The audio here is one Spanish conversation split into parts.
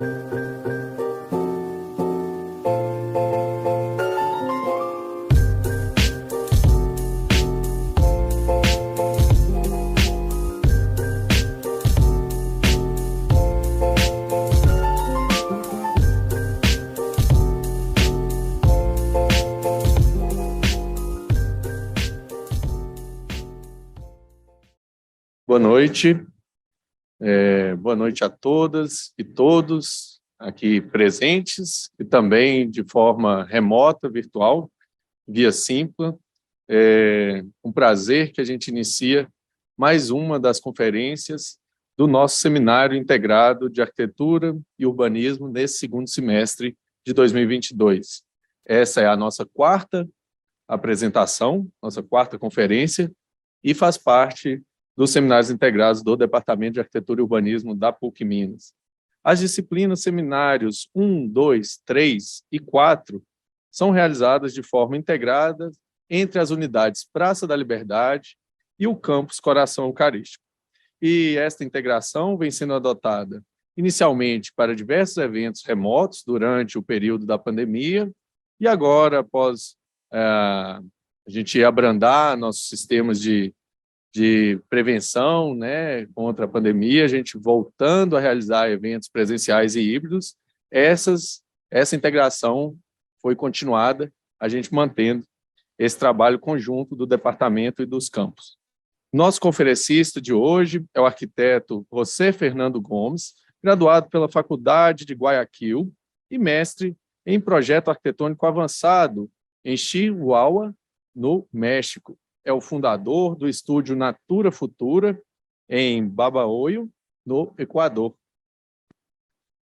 Boa noite. Boa noite a todas e todos aqui presentes e também de forma remota, virtual, via Simpla. Um prazer que a gente inicia mais uma das conferências do nosso Seminário Integrado de Arquitetura e Urbanismo nesse segundo semestre de 2022. Essa é a nossa quarta apresentação, nossa quarta conferência, e faz parte dos seminários integrados do Departamento de Arquitetura e Urbanismo da PUC Minas. As disciplinas seminários 1, 2, 3 e 4 são realizadas de forma integrada entre as unidades Praça da Liberdade e o campus Coração Eucarístico. E esta integração vem sendo adotada inicialmente para diversos eventos remotos durante o período da pandemia e agora, após a gente abrandar nossos sistemas de prevenção, né, contra a pandemia, a gente voltando a realizar eventos presenciais e híbridos, essa integração foi continuada, a gente mantendo esse trabalho conjunto do departamento e dos campos. Nosso conferencista de hoje é o arquiteto José Fernando Gomes, graduado pela Faculdade de Guayaquil e mestre em projeto arquitetônico avançado em Chihuahua, no México. É o fundador do estúdio Natura Futura, em Babahoyo, no Equador.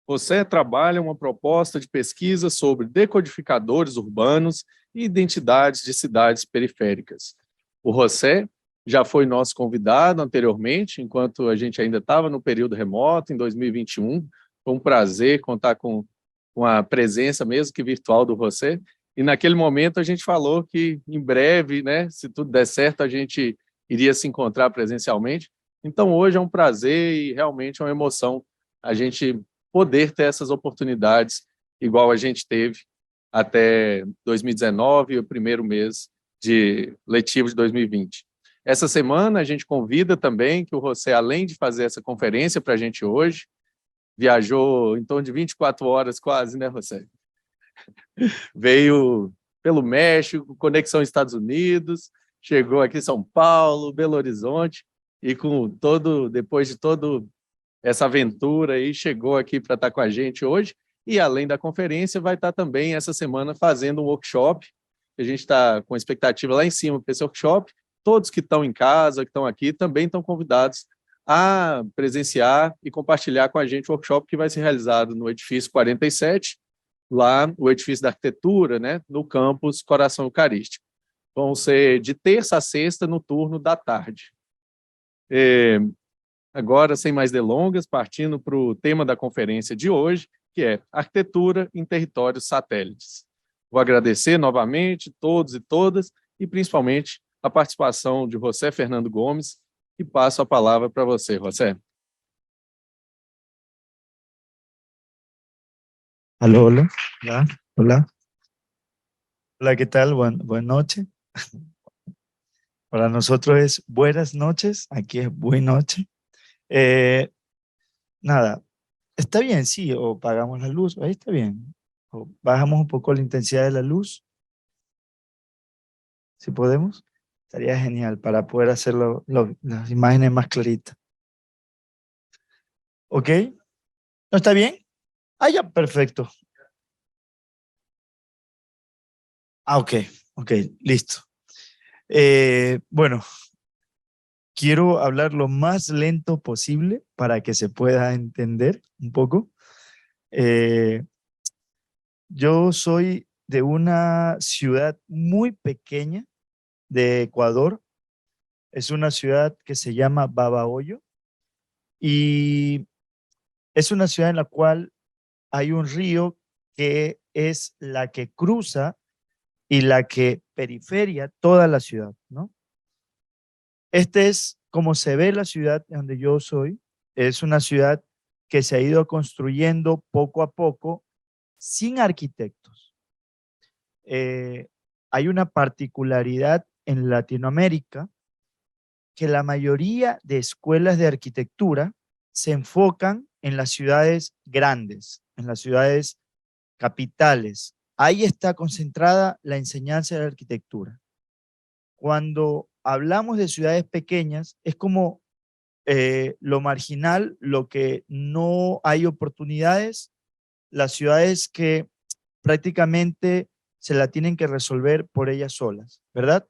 Você trabalha uma proposta de pesquisa sobre decodificadores urbanos e identidades de cidades periféricas. O José já foi nosso convidado anteriormente, enquanto a gente ainda estava no período remoto, em 2021. Foi um prazer contar com a presença, mesmo que virtual, do José. E naquele momento a gente falou que em breve, né, se tudo der certo, a gente iria se encontrar presencialmente. Então hoje é um prazer e realmente uma emoção a gente poder ter essas oportunidades igual a gente teve até 2019, o primeiro mês letivo de 2020. Essa semana a gente convida também que o José, além de fazer essa conferência para a gente hoje, viajou em torno de 24 horas quase, né, José? Veio pelo México, conexão Estados Unidos, chegou aqui em São Paulo, Belo Horizonte, e depois de toda essa aventura aí, chegou aqui para estar com a gente hoje, e além da conferência, vai estar também essa semana fazendo um workshop, a gente está com expectativa lá em cima para esse workshop. Todos que estão em casa, que estão aqui, também estão convidados a presenciar e compartilhar com a gente o workshop que vai ser realizado no edifício 47, lá o edifício da arquitetura, né, no campus Coração Eucarístico. Vão ser de terça a sexta no turno da tarde. Agora, sem mais delongas, partindo para o tema da conferência de hoje, que é Arquitetura em Territórios Satélites. Vou agradecer novamente todos e todas, e principalmente a participação de José Fernando Gomes, e passo a palavra para você, José. Aló, hola. Hola, hola. Hola, ¿qué tal? Buenas noches. Para nosotros es buenas noches, aquí es buena noche. Nada, está bien, sí, o apagamos la luz, ahí está bien. O bajamos un poco la intensidad de la luz, si podemos. Estaría genial para poder hacer las imágenes más claritas. ¿Ok? ¿No está bien? Ah, ya, perfecto. Ah, ok, listo. Bueno, quiero hablar lo más lento posible para que se pueda entender un poco. Yo soy de una ciudad muy pequeña de Ecuador. Es una ciudad que se llama Babahoyo y es una ciudad en la cual hay un río que es la que cruza y la que periferia toda la ciudad, ¿no? Este es como se ve la ciudad donde yo soy. Es una ciudad que se ha ido construyendo poco a poco sin arquitectos. Hay una particularidad en Latinoamérica que la mayoría de escuelas de arquitectura se enfocan en las ciudades grandes, en las ciudades capitales. Ahí está concentrada la enseñanza de la arquitectura. Cuando hablamos de ciudades pequeñas, es como lo marginal, lo que no hay oportunidades, las ciudades que prácticamente se la tienen que resolver por ellas solas, ¿verdad?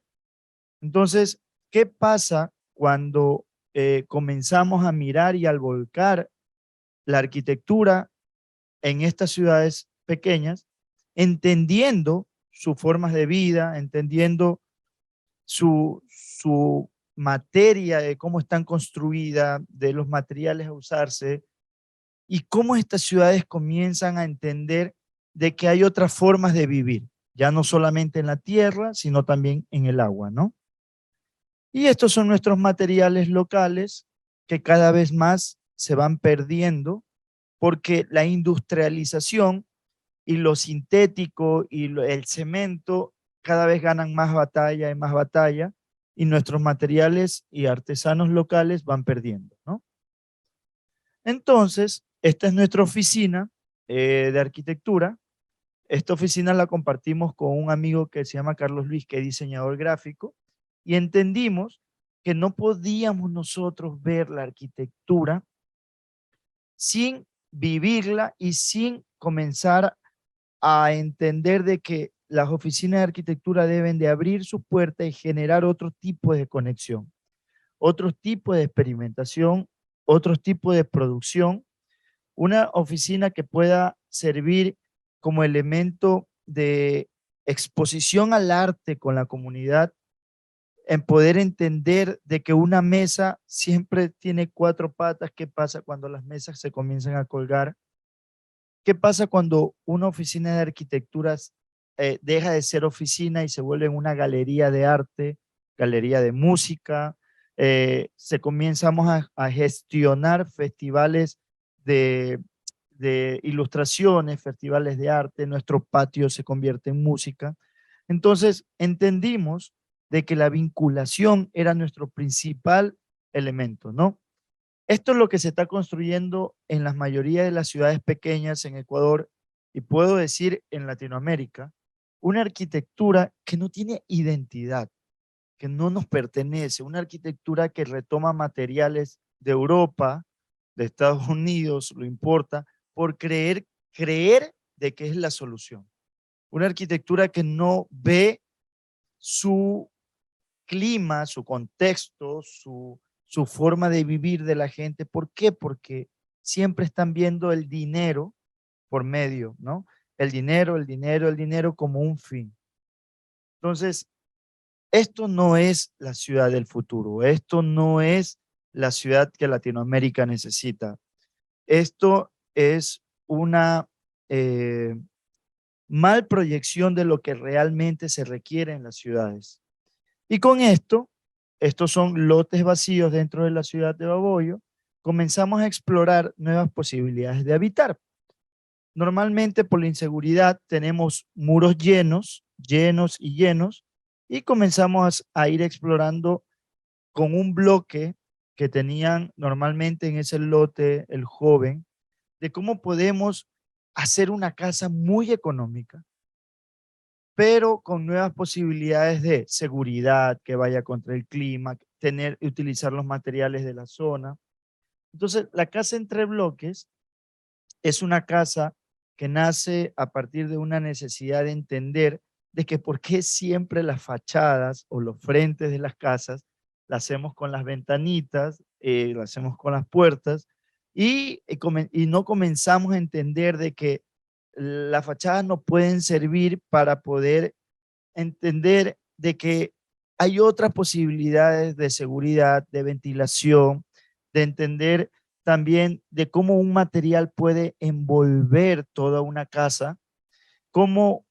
Entonces, ¿qué pasa cuando comenzamos a mirar y al volcar la arquitectura en estas ciudades pequeñas, entendiendo sus formas de vida, entendiendo su materia, de cómo están construidas, de los materiales a usarse, y cómo estas ciudades comienzan a entender de que hay otras formas de vivir, ya no solamente en la tierra, sino también en el agua, ¿no? Y estos son nuestros materiales locales que cada vez más se van perdiendo porque la industrialización y lo sintético y el cemento cada vez ganan más batalla y más batalla y nuestros materiales y artesanos locales van perdiendo, ¿no? Entonces, esta es nuestra oficina de arquitectura. Esta oficina la compartimos con un amigo que se llama Carlos Luis, que es diseñador gráfico, y entendimos que no podíamos nosotros ver la arquitectura sin vivirla y sin comenzar a entender de que las oficinas de arquitectura deben de abrir sus puertas y generar otro tipo de conexión, otro tipo de experimentación, otro tipo de producción, una oficina que pueda servir como elemento de exposición al arte con la comunidad, en poder entender de que una mesa siempre tiene cuatro patas. ¿Qué pasa cuando las mesas se comienzan a colgar? ¿Qué pasa cuando una oficina de arquitecturas deja de ser oficina y se vuelve una galería de arte, galería de música? Se comenzamos a gestionar festivales de, de ilustraciones, festivales de arte, nuestro patio se convierte en música. Entonces entendimos de que la vinculación era nuestro principal elemento, ¿no? Esto es lo que se está construyendo en la mayoría de las ciudades pequeñas en Ecuador y puedo decir en Latinoamérica, una arquitectura que no tiene identidad, que no nos pertenece, una arquitectura que retoma materiales de Europa, de Estados Unidos, lo importa, por creer de que es la solución. Una arquitectura que no ve su clima, su contexto, su forma de vivir de la gente. ¿Por qué? Porque siempre están viendo el dinero por medio, ¿no? El dinero, el dinero, el dinero como un fin. Entonces, esto no es la ciudad del futuro, esto no es la ciudad que Latinoamérica necesita. Esto es una mal proyección de lo que realmente se requiere en las ciudades. Y con esto, estos son lotes vacíos dentro de la ciudad de Baboyo, comenzamos a explorar nuevas posibilidades de habitar. Normalmente por la inseguridad tenemos muros llenos, llenos y llenos, y comenzamos a ir explorando con un bloque que tenían normalmente en ese lote el joven, de cómo podemos hacer una casa muy económica, pero con nuevas posibilidades de seguridad, que vaya contra el clima, utilizar los materiales de la zona. Entonces, la casa entre bloques es una casa que nace a partir de una necesidad de entender de que por qué siempre las fachadas o los frentes de las casas las hacemos con las ventanitas, las hacemos con las puertas y no comenzamos a entender de que las fachadas no pueden servir para poder entender de que hay otras posibilidades de seguridad, de ventilación, de entender también de cómo un material puede envolver toda una casa, cómo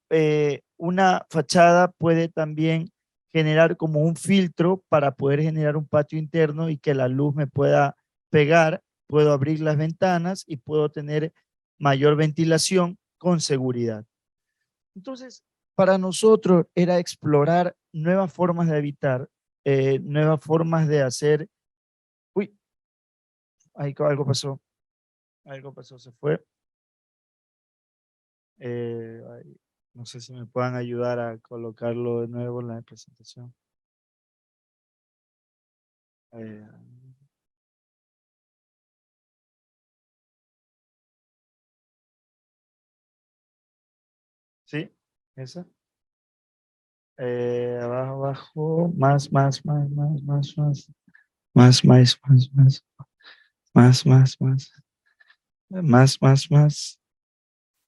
una fachada puede también generar como un filtro para poder generar un patio interno y que la luz me pueda pegar puedo abrir las ventanas y puedo tener mayor ventilación con seguridad. Entonces, para nosotros era explorar nuevas formas de habitar, nuevas formas de hacer. Uy, algo pasó, se fue. No sé si me puedan ayudar a colocarlo de nuevo en la presentación. Eh, ¿Sí? ¿Esa? Abajo, abajo, más, más, más, más, más, más, más, más, más, más, más, más, más.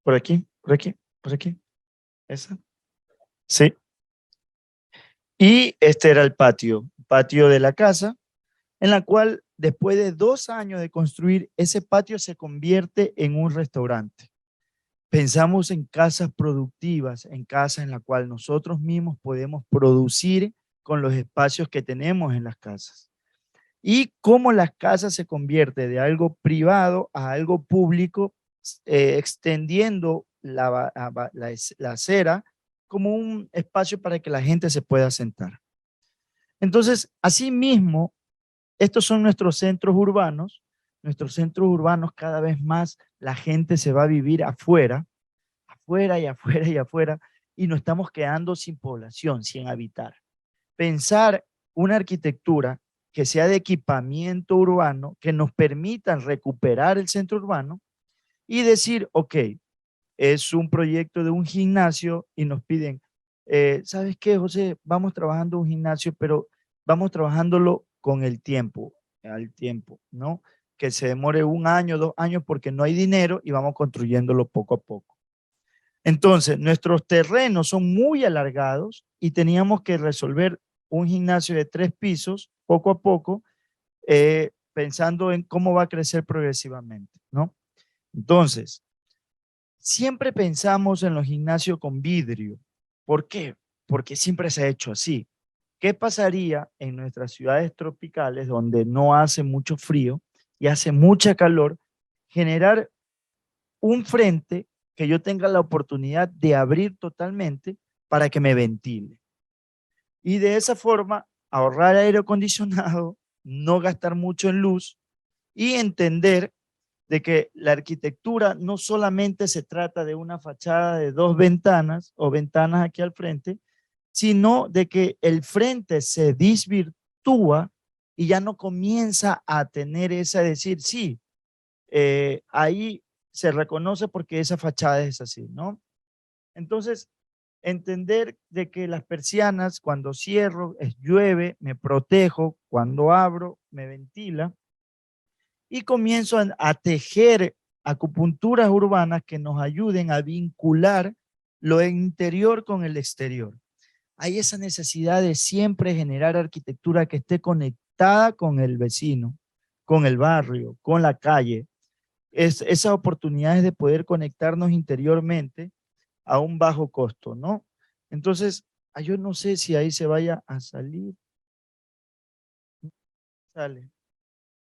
Por aquí, por aquí, por aquí. ¿Esa? Sí. Y este era el patio de la casa, en la cual después de 2 años de construir, ese patio se convierte en un restaurante. Pensamos en casas productivas, en casas en la cual nosotros mismos podemos producir con los espacios que tenemos en las casas. Y cómo las casas se convierte de algo privado a algo público, extendiendo la acera como un espacio para que la gente se pueda sentar. Entonces, asimismo, estos son nuestros centros urbanos. Nuestros centros urbanos cada vez más la gente se va a vivir afuera, afuera y afuera y afuera, y nos estamos quedando sin población, sin habitar. Pensar una arquitectura que sea de equipamiento urbano, que nos permitan recuperar el centro urbano y decir, ok, es un proyecto de un gimnasio y nos piden, ¿sabes qué, José? Vamos trabajando un gimnasio, pero vamos trabajándolo con el tiempo, al tiempo, ¿no? Que se demore 1 año, 2 años, porque no hay dinero y vamos construyéndolo poco a poco. Entonces, nuestros terrenos son muy alargados y teníamos que resolver un gimnasio de 3 pisos poco a poco, pensando en cómo va a crecer progresivamente, ¿no? Entonces, siempre pensamos en los gimnasios con vidrio. ¿Por qué? Porque siempre se ha hecho así. ¿Qué pasaría en nuestras ciudades tropicales donde no hace mucho frío y hace mucha calor? Generar un frente que yo tenga la oportunidad de abrir totalmente para que me ventile. Y de esa forma ahorrar aire acondicionado, no gastar mucho en luz y entender de que la arquitectura no solamente se trata de una fachada de 2 ventanas o ventanas aquí al frente, sino de que el frente se desvirtúa y ya no comienza a tener esa decir, sí, ahí se reconoce porque esa fachada es así, ¿no? Entonces, entender de que las persianas, cuando cierro, llueve, me protejo, cuando abro, me ventila, y comienzo a tejer acupunturas urbanas que nos ayuden a vincular lo interior con el exterior. Hay esa necesidad de siempre generar arquitectura que esté conectada con el vecino, con el barrio, con la calle. Esas oportunidades de poder conectarnos interiormente a un bajo costo, ¿no? Entonces, yo no sé si ahí se vaya a salir. Sale,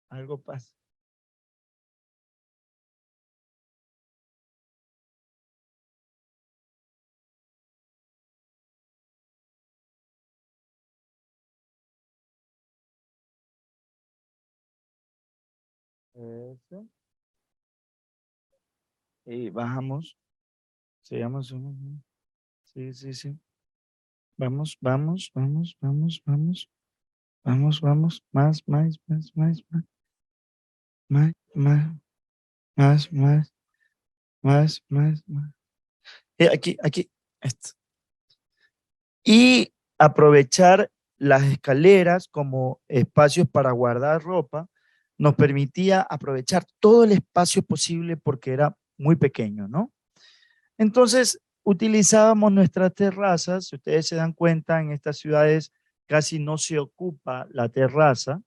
algo pasa. Eso. Y bajamos. Sigamos. Sí, sí, sí. Vamos, vamos, vamos, vamos, vamos. Vamos, vamos. Más, más, más, más, más. Más, más, más, más, más, más, más. Aquí, aquí. Esto. Y aprovechar las escaleras como espacios para guardar ropa nos permitía aprovechar todo el espacio posible porque era muy pequeño, ¿no? Entonces, utilizábamos nuestras terrazas. Si ustedes se dan cuenta, en estas ciudades casi no se ocupa la terraza,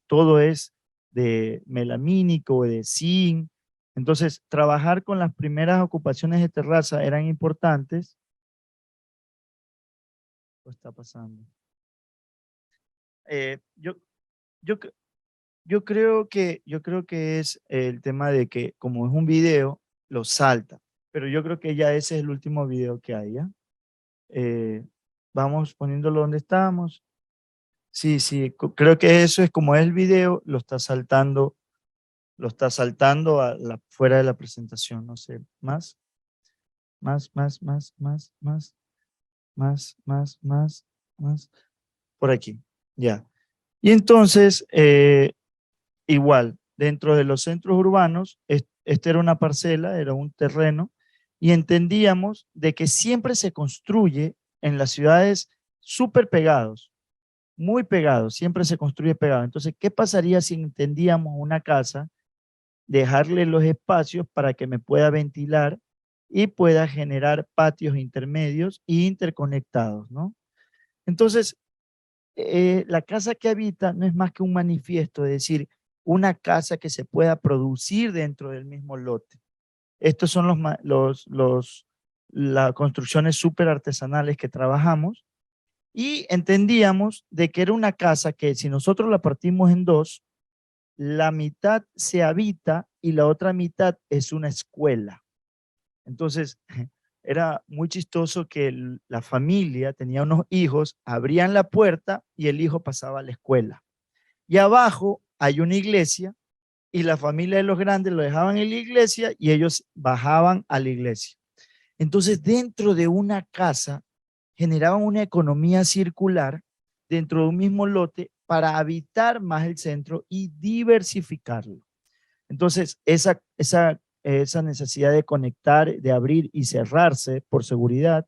todo es de melamínico, de zinc. Entonces, trabajar con las primeras ocupaciones de terraza eran importantes. ¿Qué está pasando? Eh, yo, yo, yo creo que es el tema de que como es un video, lo salta. Pero yo creo que ya ese es el último video que hay, ¿ya? Eh, vamos poniéndolo donde estábamos. Sí, sí, creo que eso es como es el video, lo está saltando fuera de la presentación, no sé, más, por aquí, ya. Y entonces, igual, dentro de los centros urbanos, esta era una parcela, era un terreno, y entendíamos de que siempre se construye en las ciudades súper pegados, muy pegados, siempre se construye pegado. Entonces, ¿qué pasaría si entendíamos una casa, dejarle los espacios para que me pueda ventilar y pueda generar patios intermedios e interconectados, ¿no? Entonces, la casa que habita no es más que un manifiesto, es decir, una casa que se pueda producir dentro del mismo lote. Estos son las construcciones súper artesanales que trabajamos y entendíamos de que era una casa que si nosotros la partimos en dos, la mitad se habita y la otra mitad es una escuela. Entonces, era muy chistoso que la familia tenía unos hijos, abrían la puerta y el hijo pasaba a la escuela. Y abajo hay una iglesia y la familia de los grandes lo dejaban en la iglesia y ellos bajaban a la iglesia. Entonces, dentro de una casa generaban una economía circular dentro de un mismo lote para habitar más el centro y diversificarlo. Entonces, esa necesidad de conectar, de abrir y cerrarse por seguridad,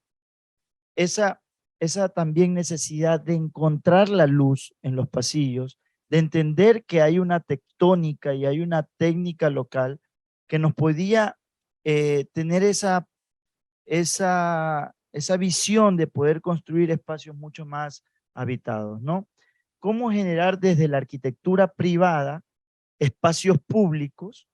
esa, esa también necesidad de encontrar la luz en los pasillos, de entender que hay una tectónica y hay una técnica local que nos podía tener esa visión de poder construir espacios mucho más habitados, ¿no? ¿Cómo generar desde la arquitectura privada espacios públicos,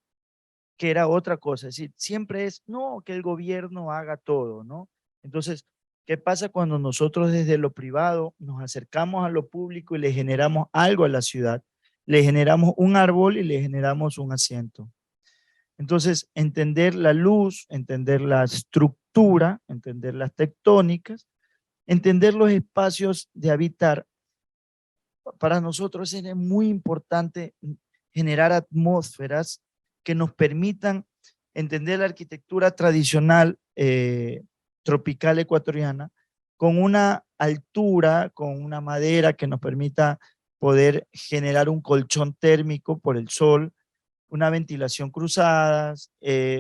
que era otra cosa? Es decir, siempre es, no, que el gobierno haga todo, ¿no? Entonces, ¿qué pasa cuando nosotros desde lo privado nos acercamos a lo público y le generamos algo a la ciudad? Le generamos un árbol y le generamos un asiento. Entonces, entender la luz, entender la estructura, entender las tectónicas, entender los espacios de habitar, para nosotros es muy importante generar atmósferas que nos permitan entender la arquitectura tradicional tropical ecuatoriana con una altura, con una madera que nos permita poder generar un colchón térmico por el sol, una ventilación cruzada,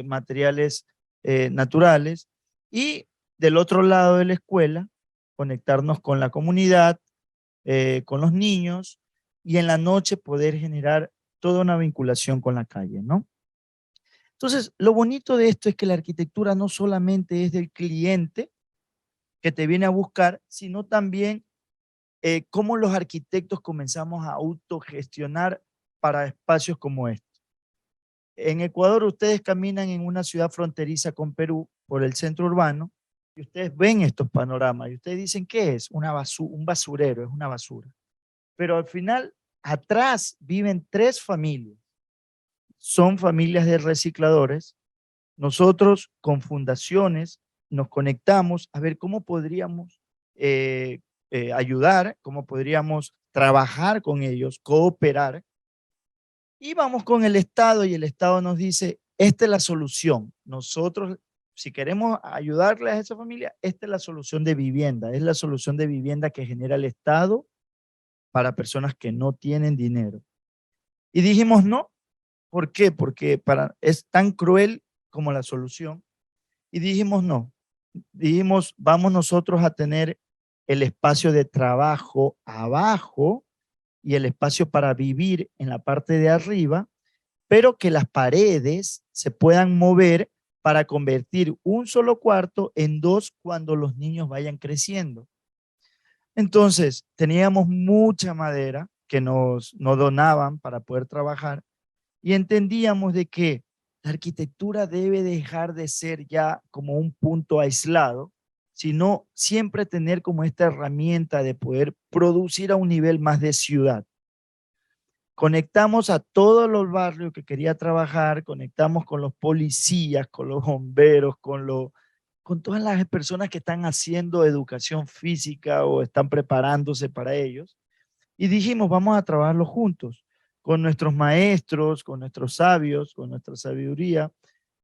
materiales naturales y del otro lado de la escuela conectarnos con la comunidad, con los niños y en la noche poder generar toda una vinculación con la calle, ¿no? Entonces, lo bonito de esto es que la arquitectura no solamente es del cliente que te viene a buscar, sino también cómo los arquitectos comenzamos a autogestionar para espacios como este. En Ecuador ustedes caminan en una ciudad fronteriza con Perú por el centro urbano y ustedes ven estos panoramas y ustedes dicen, ¿qué es? Un basurero, es una basura. Pero al final, atrás viven 3 familias. Son familias de recicladores. Nosotros con fundaciones nos conectamos a ver cómo podríamos ayudar, cómo podríamos trabajar con ellos, cooperar. Y vamos con el Estado y el Estado nos dice, esta es la solución. Nosotros, si queremos ayudarle a esa familia, esta es la solución de vivienda. Es la solución de vivienda que genera el Estado para personas que no tienen dinero. Y dijimos no. ¿Por qué? Porque es tan cruel como la solución. Y dijimos no. Dijimos, vamos nosotros a tener el espacio de trabajo abajo y el espacio para vivir en la parte de arriba, pero que las paredes se puedan mover para convertir un solo cuarto en 2 cuando los niños vayan creciendo. Entonces, teníamos mucha madera que nos donaban para poder trabajar y entendíamos de que la arquitectura debe dejar de ser ya como un punto aislado, sino siempre tener como esta herramienta de poder producir a un nivel más de ciudad. conectamos a todos los barrios que quería trabajar, conectamos con los policías, con los bomberos, con todas las personas que están haciendo educación física o están preparándose para ellos. Y dijimos, vamos a trabajarlo juntos, con nuestros maestros, con nuestros sabios, con nuestra sabiduría,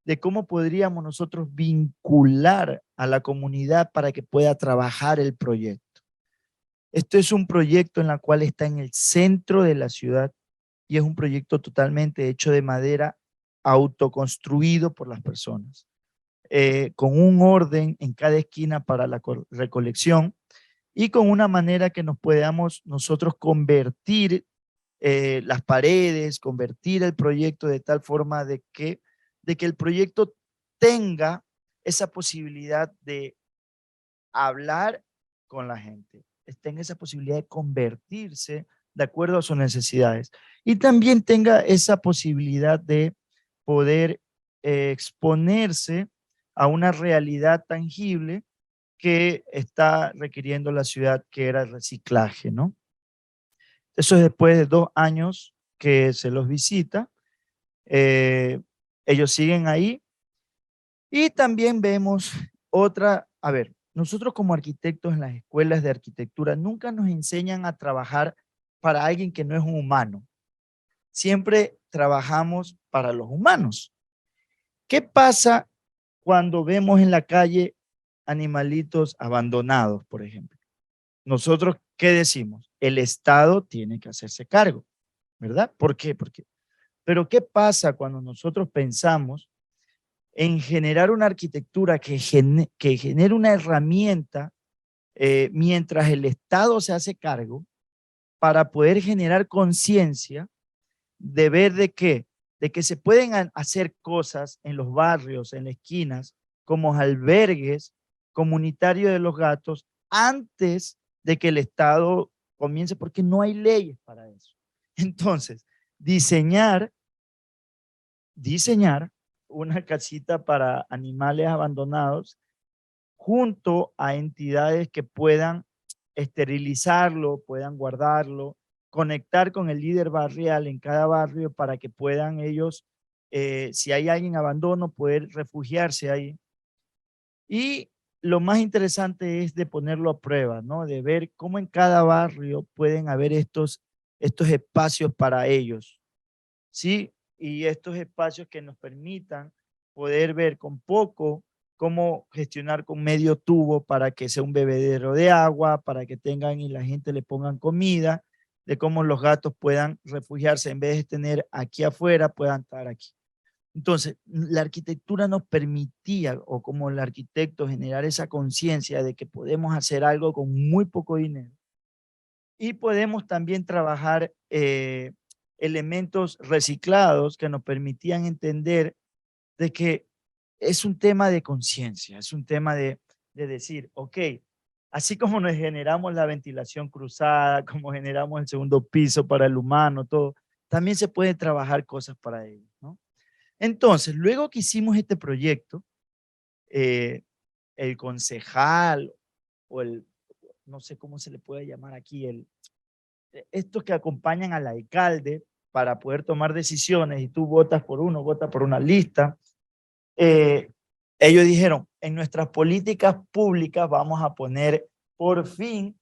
de cómo podríamos nosotros vincular a la comunidad para que pueda trabajar el proyecto. Esto es un proyecto en el cual está en el centro de la ciudad y es un proyecto totalmente hecho de madera, autoconstruido por las personas, con un orden en cada esquina para la recolección y con una manera que nos podamos nosotros convertir las paredes, convertir el proyecto de tal forma de que el proyecto tenga esa posibilidad de hablar con la gente, tenga esa posibilidad de convertirse de acuerdo a sus necesidades y también tenga esa posibilidad de poder exponerse a una realidad tangible que está requiriendo la ciudad, que era el reciclaje, ¿no? Eso es después de 2 años que se los visita. Ellos siguen ahí y también vemos otra, a ver, nosotros como arquitectos en las escuelas de arquitectura nunca nos enseñan a trabajar para alguien que no es un humano. Siempre trabajamos para los humanos. ¿Qué pasa cuando vemos en la calle animalitos abandonados, por ejemplo? Nosotros, ¿qué decimos? El Estado tiene que hacerse cargo, ¿verdad? ¿Por qué? Pero ¿qué pasa cuando nosotros pensamos en generar una arquitectura que genere una herramienta mientras el Estado se hace cargo para poder generar conciencia de ver de que se pueden hacer cosas en los barrios, en las esquinas, como albergues comunitarios de los gatos antes de que el Estado comience, porque no hay leyes para eso? Entonces, diseñar una casita para animales abandonados junto a entidades que puedan esterilizarlo, puedan guardarlo, conectar con el líder barrial en cada barrio para que puedan ellos, si hay alguien abandono, poder refugiarse ahí. Y lo más interesante es de ponerlo a prueba, ¿no? De ver cómo en cada barrio pueden haber estos espacios para ellos, ¿sí? Y estos espacios que nos permitan poder ver con poco cómo gestionar con medio tubo para que sea un bebedero de agua, para que tengan y la gente le pongan comida, de cómo los gatos puedan refugiarse en vez de tener aquí afuera, puedan estar aquí. Entonces, la arquitectura nos permitía, o como el arquitecto, generar esa conciencia de que podemos hacer algo con muy poco dinero. Y podemos también trabajar elementos reciclados que nos permitían entender de que es un tema de conciencia, es un tema de decir, ok, así como nos generamos la ventilación cruzada, como generamos el segundo piso para el humano, todo, también se puede trabajar cosas para ellos, ¿no? Entonces, luego que hicimos este proyecto, eh, el concejal o el, no sé cómo se le puede llamar aquí, estos que acompañan al alcalde para poder tomar decisiones y tú votas por uno, votas por una lista, ellos dijeron, en nuestras políticas públicas vamos a poner por fin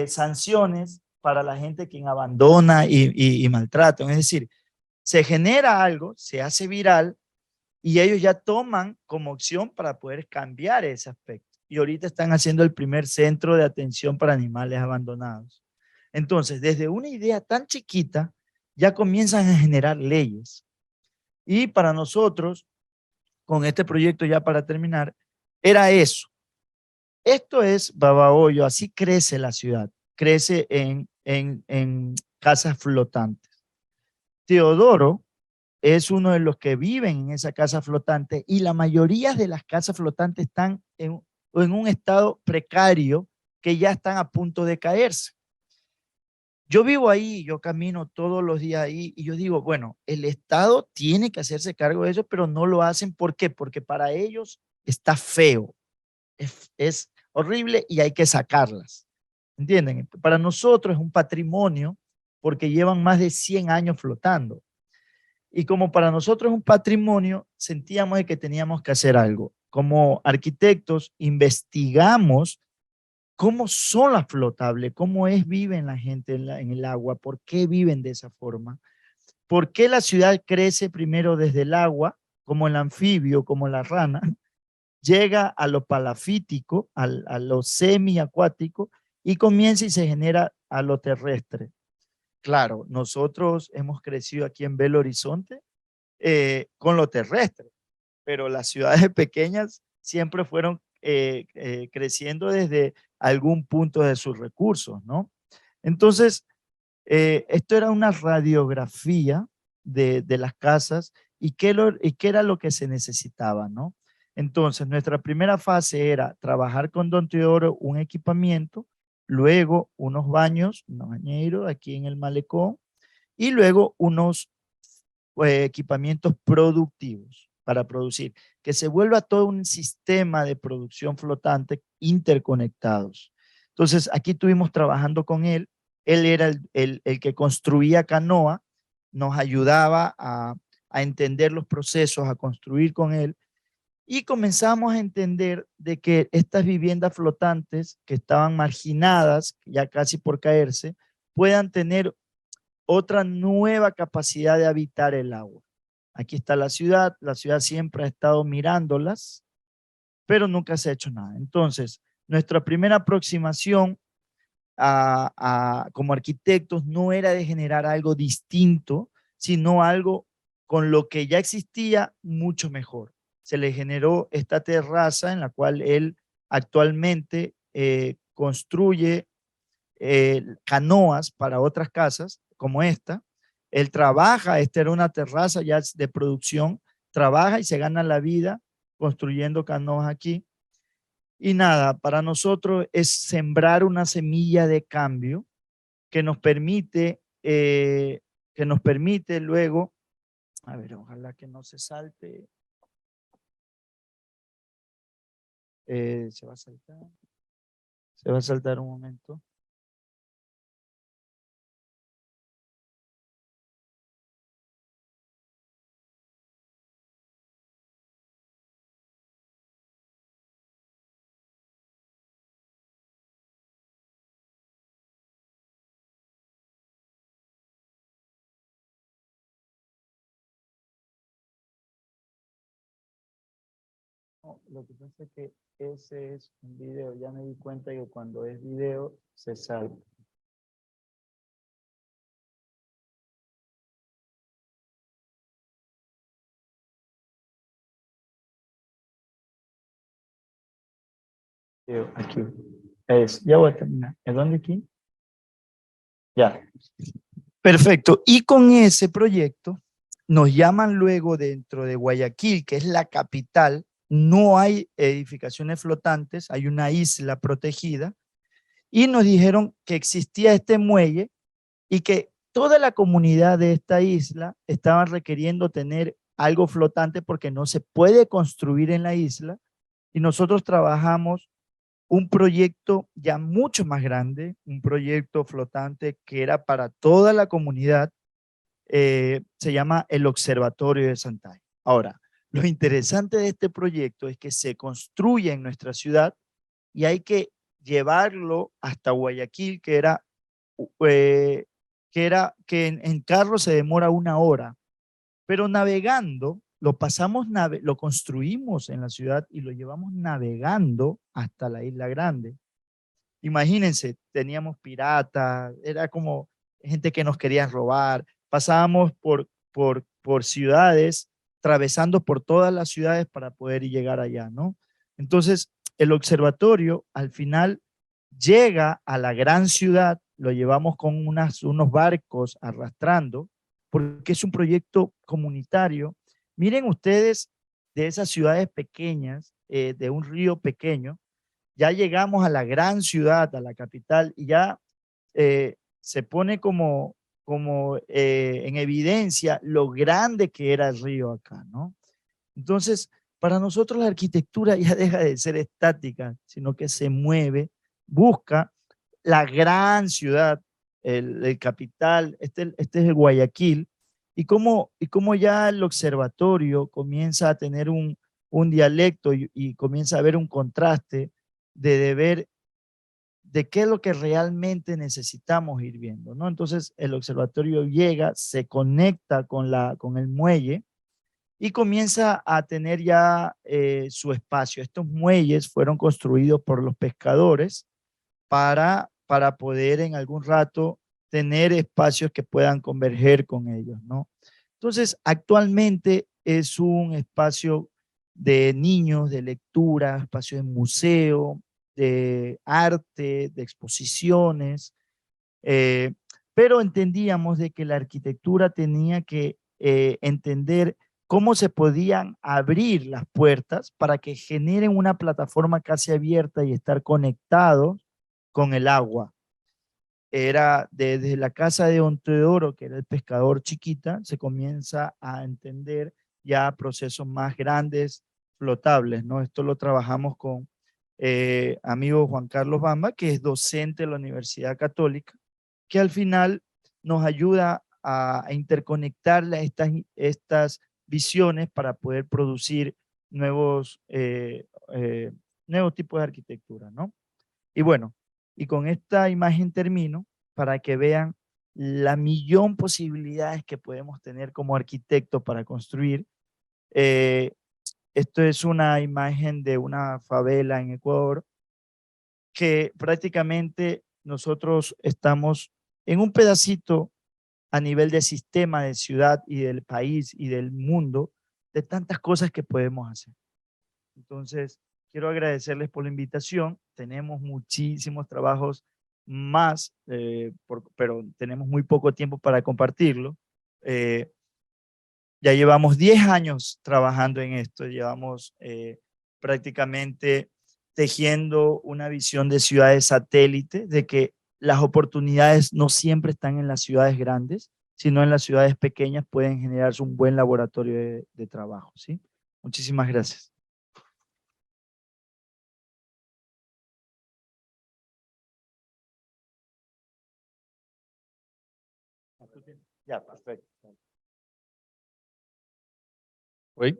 sanciones para la gente quien abandona y maltrata. Es decir, se genera algo, se hace viral y ellos ya toman como opción para poder cambiar ese aspecto. Y ahorita están haciendo el primer centro de atención para animales abandonados. Entonces, desde una idea tan chiquita, ya comienzan a generar leyes. Y para nosotros, con este proyecto ya para terminar, era eso. Esto es Babahoyo, así crece la ciudad, crece en casas flotantes. Teodoro es uno de los que viven en esa casa flotante y la mayoría de las casas flotantes están en un estado precario que ya están a punto de caerse. Yo vivo ahí, yo camino todos los días ahí y yo digo, bueno, el Estado tiene que hacerse cargo de eso, pero no lo hacen. ¿Por qué? Porque para ellos está feo, es horrible y hay que sacarlas. ¿Entienden? Para nosotros es un patrimonio porque llevan más de 100 años flotando. Y como para nosotros es un patrimonio, sentíamos de que teníamos que hacer algo. Como arquitectos, investigamos cómo son las flotables, cómo viven la gente en el agua, por qué viven de esa forma, por qué la ciudad crece primero desde el agua, como el anfibio, como la rana, llega a lo palafítico, a lo semiacuático, y comienza y se genera a lo terrestre. Claro, nosotros hemos crecido aquí en Belo Horizonte con lo terrestre, pero las ciudades pequeñas siempre fueron creciendo desde algún punto de sus recursos, ¿no? Entonces, esto era una radiografía de las casas y qué era lo que se necesitaba, ¿no? Entonces, nuestra primera fase era trabajar con Don Teodoro un equipamiento, luego unos baños, unos bañeros aquí en el malecón, y luego unos equipamientos productivos para producir, que se vuelva todo un sistema de producción flotante interconectados. Entonces, aquí estuvimos trabajando con él era el que construía canoa, nos ayudaba a entender los procesos, a construir con él, y comenzamos a entender de que estas viviendas flotantes que estaban marginadas, ya casi por caerse, puedan tener otra nueva capacidad de habitar el agua. Aquí está la ciudad siempre ha estado mirándolas, pero nunca se ha hecho nada. Entonces, nuestra primera aproximación como arquitectos no era de generar algo distinto, sino algo con lo que ya existía mucho mejor. Se le generó esta terraza en la cual él actualmente construye canoas para otras casas como esta. Él trabaja, esta era una terraza ya de producción, trabaja y se gana la vida construyendo canoas aquí. Y nada, para nosotros es sembrar una semilla de cambio que nos permite luego, a ver, ojalá que no se salte, se va a saltar un momento. No, lo que pasa es que ese es un video, ya me di cuenta que cuando es video se salta. Aquí. Ya voy a terminar. ¿Es dónde aquí? Ya. Perfecto. Y con ese proyecto nos llaman luego dentro de Guayaquil, que es la capital, no hay edificaciones flotantes, hay una isla protegida, y nos dijeron que existía este muelle y que toda la comunidad de esta isla estaba requiriendo tener algo flotante porque no se puede construir en la isla, y nosotros trabajamos un proyecto ya mucho más grande, un proyecto flotante que era para toda la comunidad, se llama el Observatorio de Santay. Ahora, lo interesante de este proyecto es que se construye en nuestra ciudad y hay que llevarlo hasta Guayaquil, que en carro se demora 1 hora, pero navegando, lo construimos en la ciudad y lo llevamos navegando hasta la Isla Grande. Imagínense, teníamos piratas, era como gente que nos quería robar, pasábamos por ciudades, atravesando por todas las ciudades para poder llegar allá, ¿no? Entonces, el observatorio al final llega a la gran ciudad, lo llevamos con unos barcos arrastrando, porque es un proyecto comunitario. Miren ustedes de esas ciudades pequeñas, de un río pequeño, ya llegamos a la gran ciudad, a la capital, y ya se pone como en evidencia lo grande que era el río acá, ¿no? Entonces, para nosotros la arquitectura ya deja de ser estática, sino que se mueve, busca la gran ciudad. el capital, este es el Guayaquil, y cómo ya el observatorio comienza a tener un dialecto y comienza a haber un contraste de ver de qué es lo que realmente necesitamos ir viendo, ¿no? Entonces el observatorio llega, se conecta con el muelle y comienza a tener ya su espacio. Estos muelles fueron construidos por los pescadores para poder en algún rato tener espacios que puedan converger con ellos, ¿no? Entonces, actualmente es un espacio de niños, de lectura, espacio de museo, de arte, de exposiciones, eh, pero entendíamos de que la arquitectura tenía que entender cómo se podían abrir las puertas para que generen una plataforma casi abierta y estar conectados con el agua. Era desde la casa de Onteodoro, que era el pescador chiquita, se comienza a entender ya procesos más grandes, flotables, ¿no? Esto lo trabajamos con amigo Juan Carlos Bamba, que es docente de la Universidad Católica, que al final nos ayuda a interconectar estas visiones para poder producir nuevos, nuevos tipos de arquitectura, ¿no? Y bueno, y con esta imagen termino para que vean la millón posibilidades que podemos tener como arquitectos para construir. Esto es una imagen de una favela en Ecuador que prácticamente nosotros estamos en un pedacito a nivel de sistema de ciudad y del país y del mundo de tantas cosas que podemos hacer. Entonces, quiero agradecerles por la invitación. Tenemos muchísimos trabajos más, pero tenemos muy poco tiempo para compartirlo. Ya llevamos 10 años trabajando en esto, llevamos prácticamente tejiendo una visión de ciudades satélite, de que las oportunidades no siempre están en las ciudades grandes, sino en las ciudades pequeñas pueden generarse un buen laboratorio de trabajo, ¿sí? Muchísimas gracias. Ya, perfecto. Oi,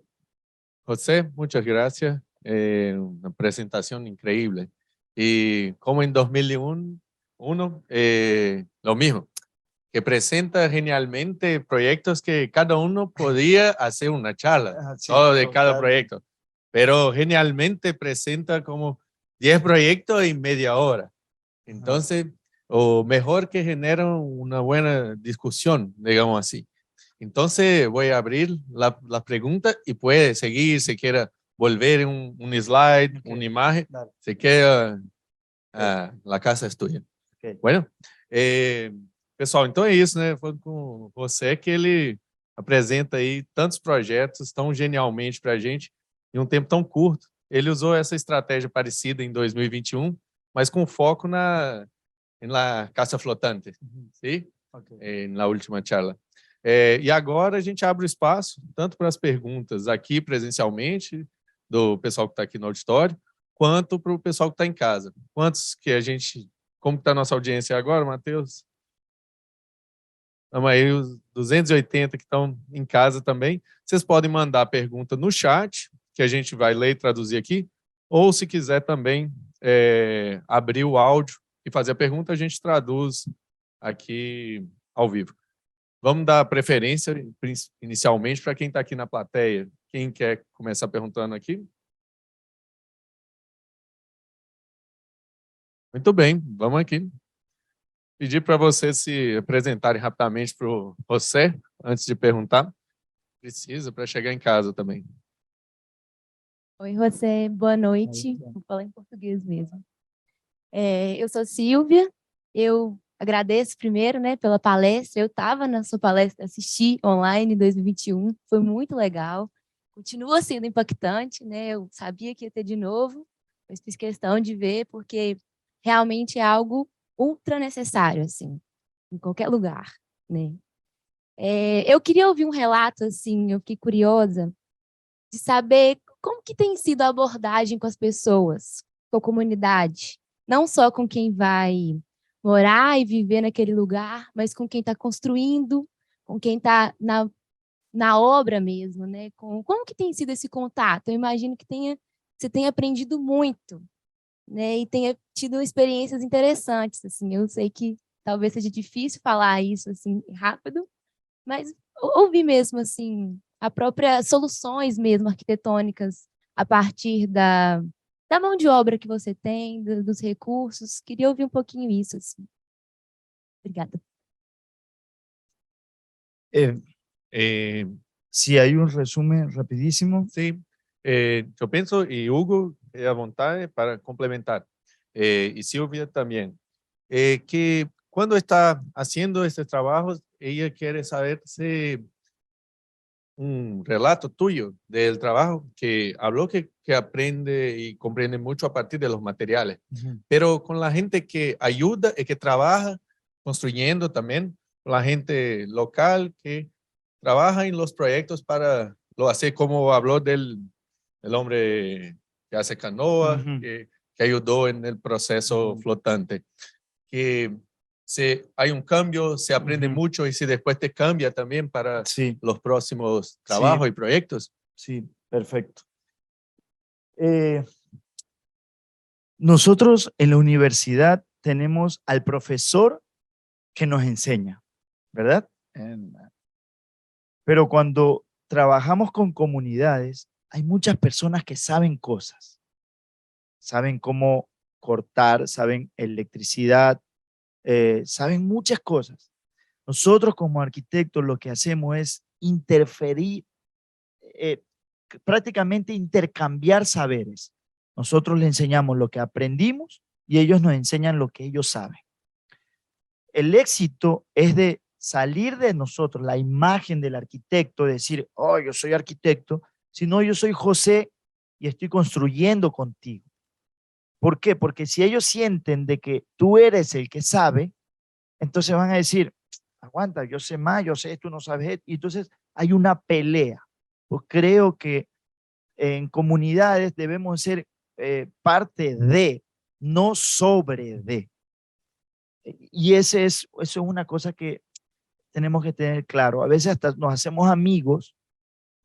José, muchas gracias. Una presentación increíble. Y como en 2001, lo mismo, que presenta genialmente proyectos que cada uno podía hacer una charla, Sí, todo de cada totalmente. proyecto, pero genialmente presenta como 10 proyectos en media hora. Entonces, o mejor que genera una buena discusión, digamos así. Entonces, voy a abrir la pregunta y puede seguir, si quiere volver un slide, Okay. una imagen, Dale. se queda, la casa es tuya. Okay. Bueno, pessoal, então é isso, né? Foi com você que ele apresenta aí tantos projetos tão genialmente para a gente em um tempo tão curto. Ele usou essa estratégia parecida em 2021, mas com foco na Casa Flotante, sim? Okay. Na última charla. E agora a gente abre o espaço tanto para as perguntas aqui presencialmente, do pessoal que está aqui no auditório, quanto para o pessoal que está em casa. Quantos que a gente... Como está a nossa audiência agora, Matheus? Estamos aí, os 280 que estão em casa também. Vocês podem mandar a pergunta no chat, que a gente vai ler e traduzir aqui, ou se quiser também abrir o áudio e fazer a pergunta, a gente traduz aqui ao vivo. Vamos dar preferência inicialmente para quem está aqui na plateia. Quem quer começar perguntando aqui? Muito bem, vamos aqui. Pedir para vocês se apresentarem rapidamente para o José, antes de perguntar. Precisa, para chegar em casa também. Oi, José, boa noite. Vou falar em português mesmo. Eu sou Silvia, eu agradeço primeiro, né, pela palestra. Eu estava na sua palestra, assisti online em 2021, foi muito legal. Continua sendo impactante, né? Eu sabia que ia ter de novo, mas fiz questão de ver, porque realmente é algo ultra necessário, assim, em qualquer lugar, né? Eu queria ouvir um relato, assim, eu fiquei curiosa de saber como que tem sido a abordagem com as pessoas, com a comunidade, não só com quem vai morar e viver naquele lugar, mas com quem está construindo, com quem está na obra mesmo, né? Como que tem sido esse contato? Eu imagino que você tenha aprendido muito, né? E tenha tido experiências interessantes, assim. Eu sei que talvez seja difícil falar isso assim rápido, mas ouvir mesmo assim a própria soluções mesmo arquitetônicas a partir da mão de obra que você tem, dos recursos. Queria ouvir um pouquinho isso, assim. Obrigada. Eh, Si hay un resumen rapidísimo. sí, yo pienso, y Hugo, a vontade para complementar, y Silvia también, que cuando está haciendo estos trabajos, ella quiere saberse un relato tuyo del trabajo, que habló que aprende y comprende mucho a partir de los materiales, pero con la gente que ayuda y que trabaja construyendo también, con la gente local que trabaja en los proyectos para lo hacer, como habló del hombre que hace canoa, Ujú. que ayudó en el proceso Ujú. flotante, que hay un cambio, se aprende Ujú. mucho y si después te cambia también para Sí, los próximos sí, trabajos y proyectos. sí, perfecto. Nosotros en la universidad tenemos al profesor que nos enseña, ¿verdad? Pero cuando trabajamos con comunidades, hay muchas personas que saben cosas, saben cómo cortar, saben electricidad, saben muchas cosas. Nosotros como arquitectos lo que hacemos es interferir, eh, prácticamente intercambiar saberes. Nosotros les enseñamos lo que aprendimos y ellos nos enseñan lo que ellos saben. El éxito es de salir de nosotros, la imagen del arquitecto, decir, oh, yo soy arquitecto, sino yo soy José y estoy construyendo contigo. ¿Por qué? Porque si ellos sienten de que tú eres el que sabe, entonces van a decir, aguanta, yo sé más, yo sé, tú no sabes esto. Y entonces hay una pelea. Pues creo que en comunidades debemos ser parte de, no sobre de. Y eso es una cosa que tenemos que tener claro. A veces hasta nos hacemos amigos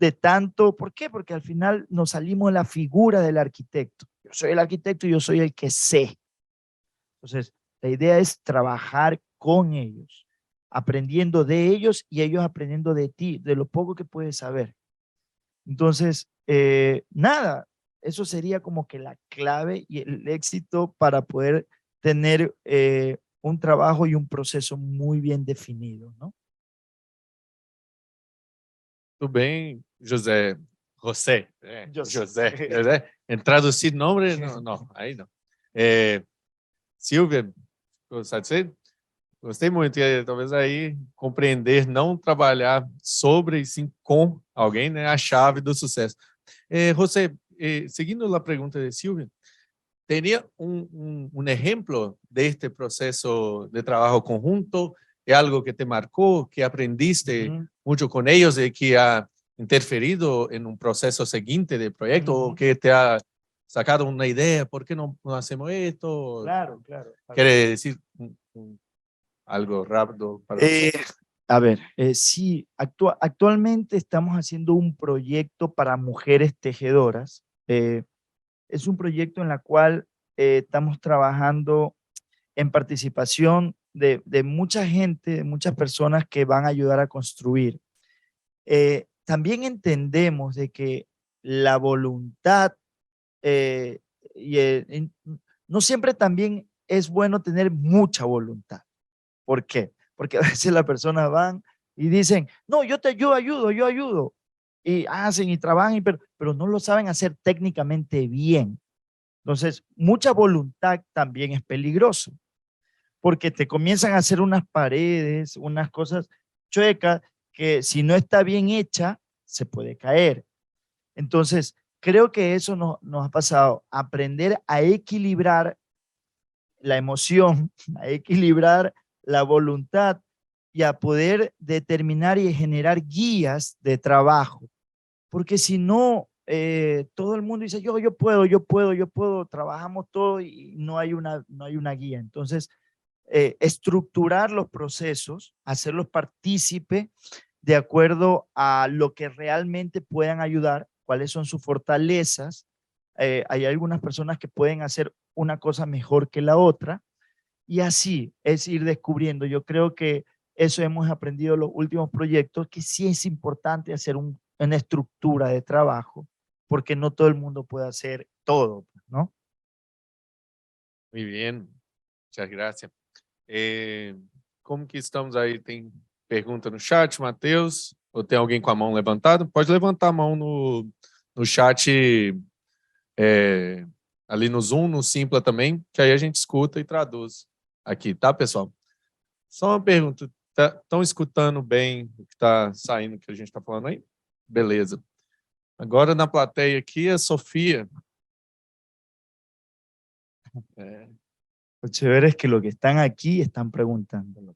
de tanto, ¿por qué? Porque al final nos salimos de la figura del arquitecto. Yo soy el arquitecto y yo soy el que sé. Entonces, la idea es trabajar con ellos, aprendiendo de ellos y ellos aprendiendo de ti, de lo poco que puedes saber. Entonces, nada, eso sería como que la clave y el éxito para poder tener un trabajo y un proceso muy bien definido, ¿no? Tudo bem, José, José, Yo sé. José, en traducir nombre, no, no, ahí no. Silvia, satisfeito? Gostei muito, e talvez aí compreender, não trabalhar sobre, e sim com alguém, né, a chave do sucesso. José, seguindo a pergunta de Silvia, ¿tenía un ejemplo de este proceso de trabajo conjunto? ¿Es algo que te marcó, que aprendiste mucho con ellos y que ha interferido en un proceso siguiente de proyecto o que te ha sacado una idea? ¿Por qué no hacemos esto? Claro, claro. ¿Quiere decir algo rápido para nosotros? A ver, sí, actualmente estamos haciendo un proyecto para mujeres tejedoras. Es un proyecto en el cual estamos trabajando en participación de mucha gente, de muchas personas que van a ayudar a construir. También entendemos de que la voluntad y no siempre también es bueno tener mucha voluntad. ¿Por qué? Porque a veces las personas van y dicen, no, yo ayudo. Y hacen y trabajan, pero no lo saben hacer técnicamente bien. Entonces, mucha voluntad también es peligroso, porque te comienzan a hacer unas paredes, unas cosas chuecas, que si no está bien hecha, se puede caer. Entonces, creo que eso nos ha pasado, aprender a equilibrar la emoción, a equilibrar la voluntad y a poder determinar y generar guías de trabajo. Porque si no, todo el mundo dice, yo puedo, trabajamos todo y no hay una guía. Entonces, estructurar los procesos, hacerlos partícipe de acuerdo a lo que realmente puedan ayudar, cuáles son sus fortalezas. Hay algunas personas que pueden hacer una cosa mejor que la otra, y así es ir descubriendo. Yo creo que eso hemos aprendido en los últimos proyectos, que sí es importante hacer una estructura de trabajo, porque no todo el mundo puede hacer todo, ¿no? Muy bien, muchas gracias. Como que estamos aí? Tem pergunta no chat, Matheus? Ou tem alguém com a mão levantada? Pode levantar a mão no chat, ali no Zoom, no Simpla também, que aí a gente escuta e traduz aqui, tá, pessoal? Só uma pergunta, estão escutando bem o que está saindo, que a gente está falando aí? Beleza. Agora na plateia aqui, a Sofia. Lo chévere es que los que están aquí están preguntando.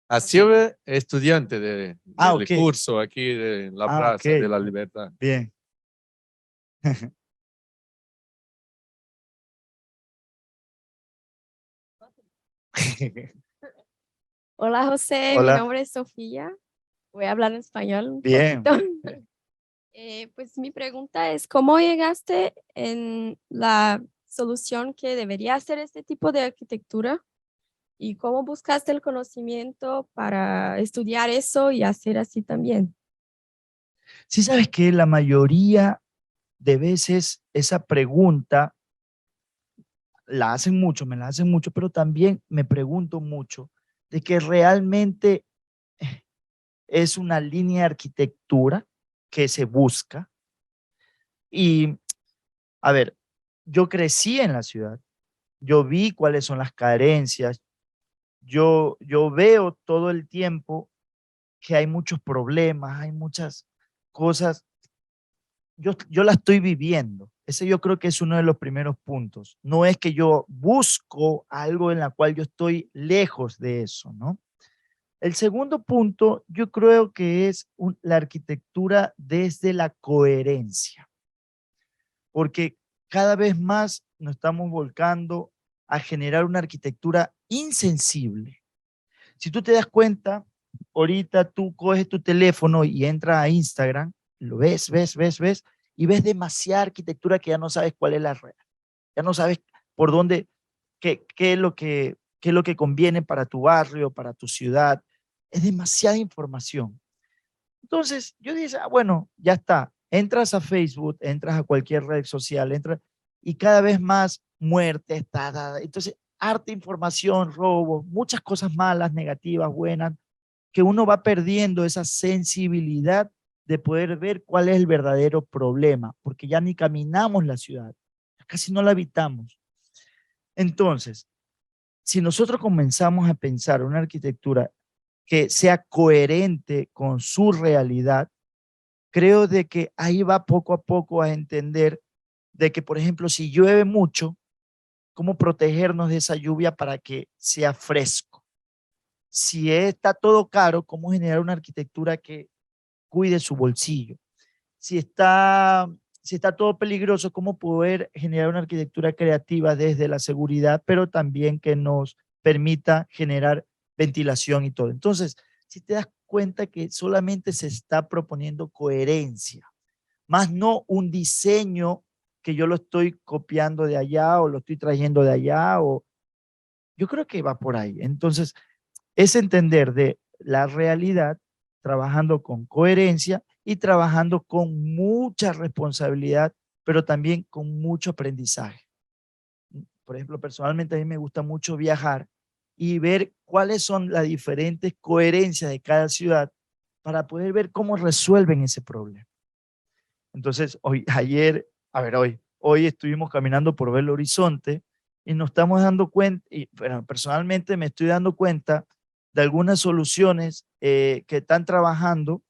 A Silvia es estudiante del ok. curso aquí de la Plaza ok. de la Libertad. Bien. Hola José, mi Hola. nombre es Sofía. Voy a hablar en español un Bien. poquito. Pues mi pregunta es, ¿cómo llegaste en la solución que debería ser este tipo de arquitectura? ¿Y cómo buscaste el conocimiento para estudiar eso y hacer así también? Sí, sabes que la mayoría de veces esa pregunta la hacen mucho, me la hacen mucho, pero también me pregunto mucho de que realmente es una línea de arquitectura que se busca. Y, a ver, yo crecí en la ciudad, yo vi cuáles son las carencias, yo veo todo el tiempo que hay muchos problemas, hay muchas cosas. Yo la estoy viviendo. Ese yo creo que es uno de los primeros puntos. No es que yo busco algo en la cual yo estoy lejos de eso, ¿no? El segundo punto, yo creo que es la arquitectura desde la coherencia, porque cada vez más nos estamos volcando a generar una arquitectura insensible. Si tú te das cuenta, ahorita tú coges tu teléfono y entras a Instagram, lo ves, y ves demasiada arquitectura que ya no sabes cuál es la real. Ya no sabes por dónde, qué es lo que conviene para tu barrio, para tu ciudad. Es demasiada información. Entonces, yo dije, bueno, ya está. Entras a Facebook, entras a cualquier red social, entras y cada vez más muerte está. Entonces, harta información, robo, muchas cosas malas, negativas, buenas, que uno va perdiendo esa sensibilidad de poder ver cuál es el verdadero problema, porque ya ni caminamos la ciudad, casi no la habitamos. Entonces, si nosotros comenzamos a pensar una arquitectura que sea coherente con su realidad, creo de que ahí va poco a poco a entender de que, por ejemplo, si llueve mucho, cómo protegernos de esa lluvia para que sea fresco. Si está todo caro, cómo generar una arquitectura que cuide su bolsillo. Si está todo peligroso, cómo poder generar una arquitectura creativa desde la seguridad, pero también que nos permita generar ventilación y todo. Entonces, si te das cuenta que solamente se está proponiendo coherencia, más no un diseño que yo lo estoy copiando de allá o lo estoy trayendo de allá, o yo creo que va por ahí. Entonces, es entender de la realidad trabajando con coherencia y trabajando con mucha responsabilidad, pero también con mucho aprendizaje. Por ejemplo, personalmente a mí me gusta mucho viajar y ver cuáles son las diferentes coherencias de cada ciudad para poder ver cómo resuelven ese problema. Entonces, hoy estuvimos caminando por Belo Horizonte y nos estamos dando cuenta, y personalmente me estoy dando cuenta de algunas soluciones que están trabajando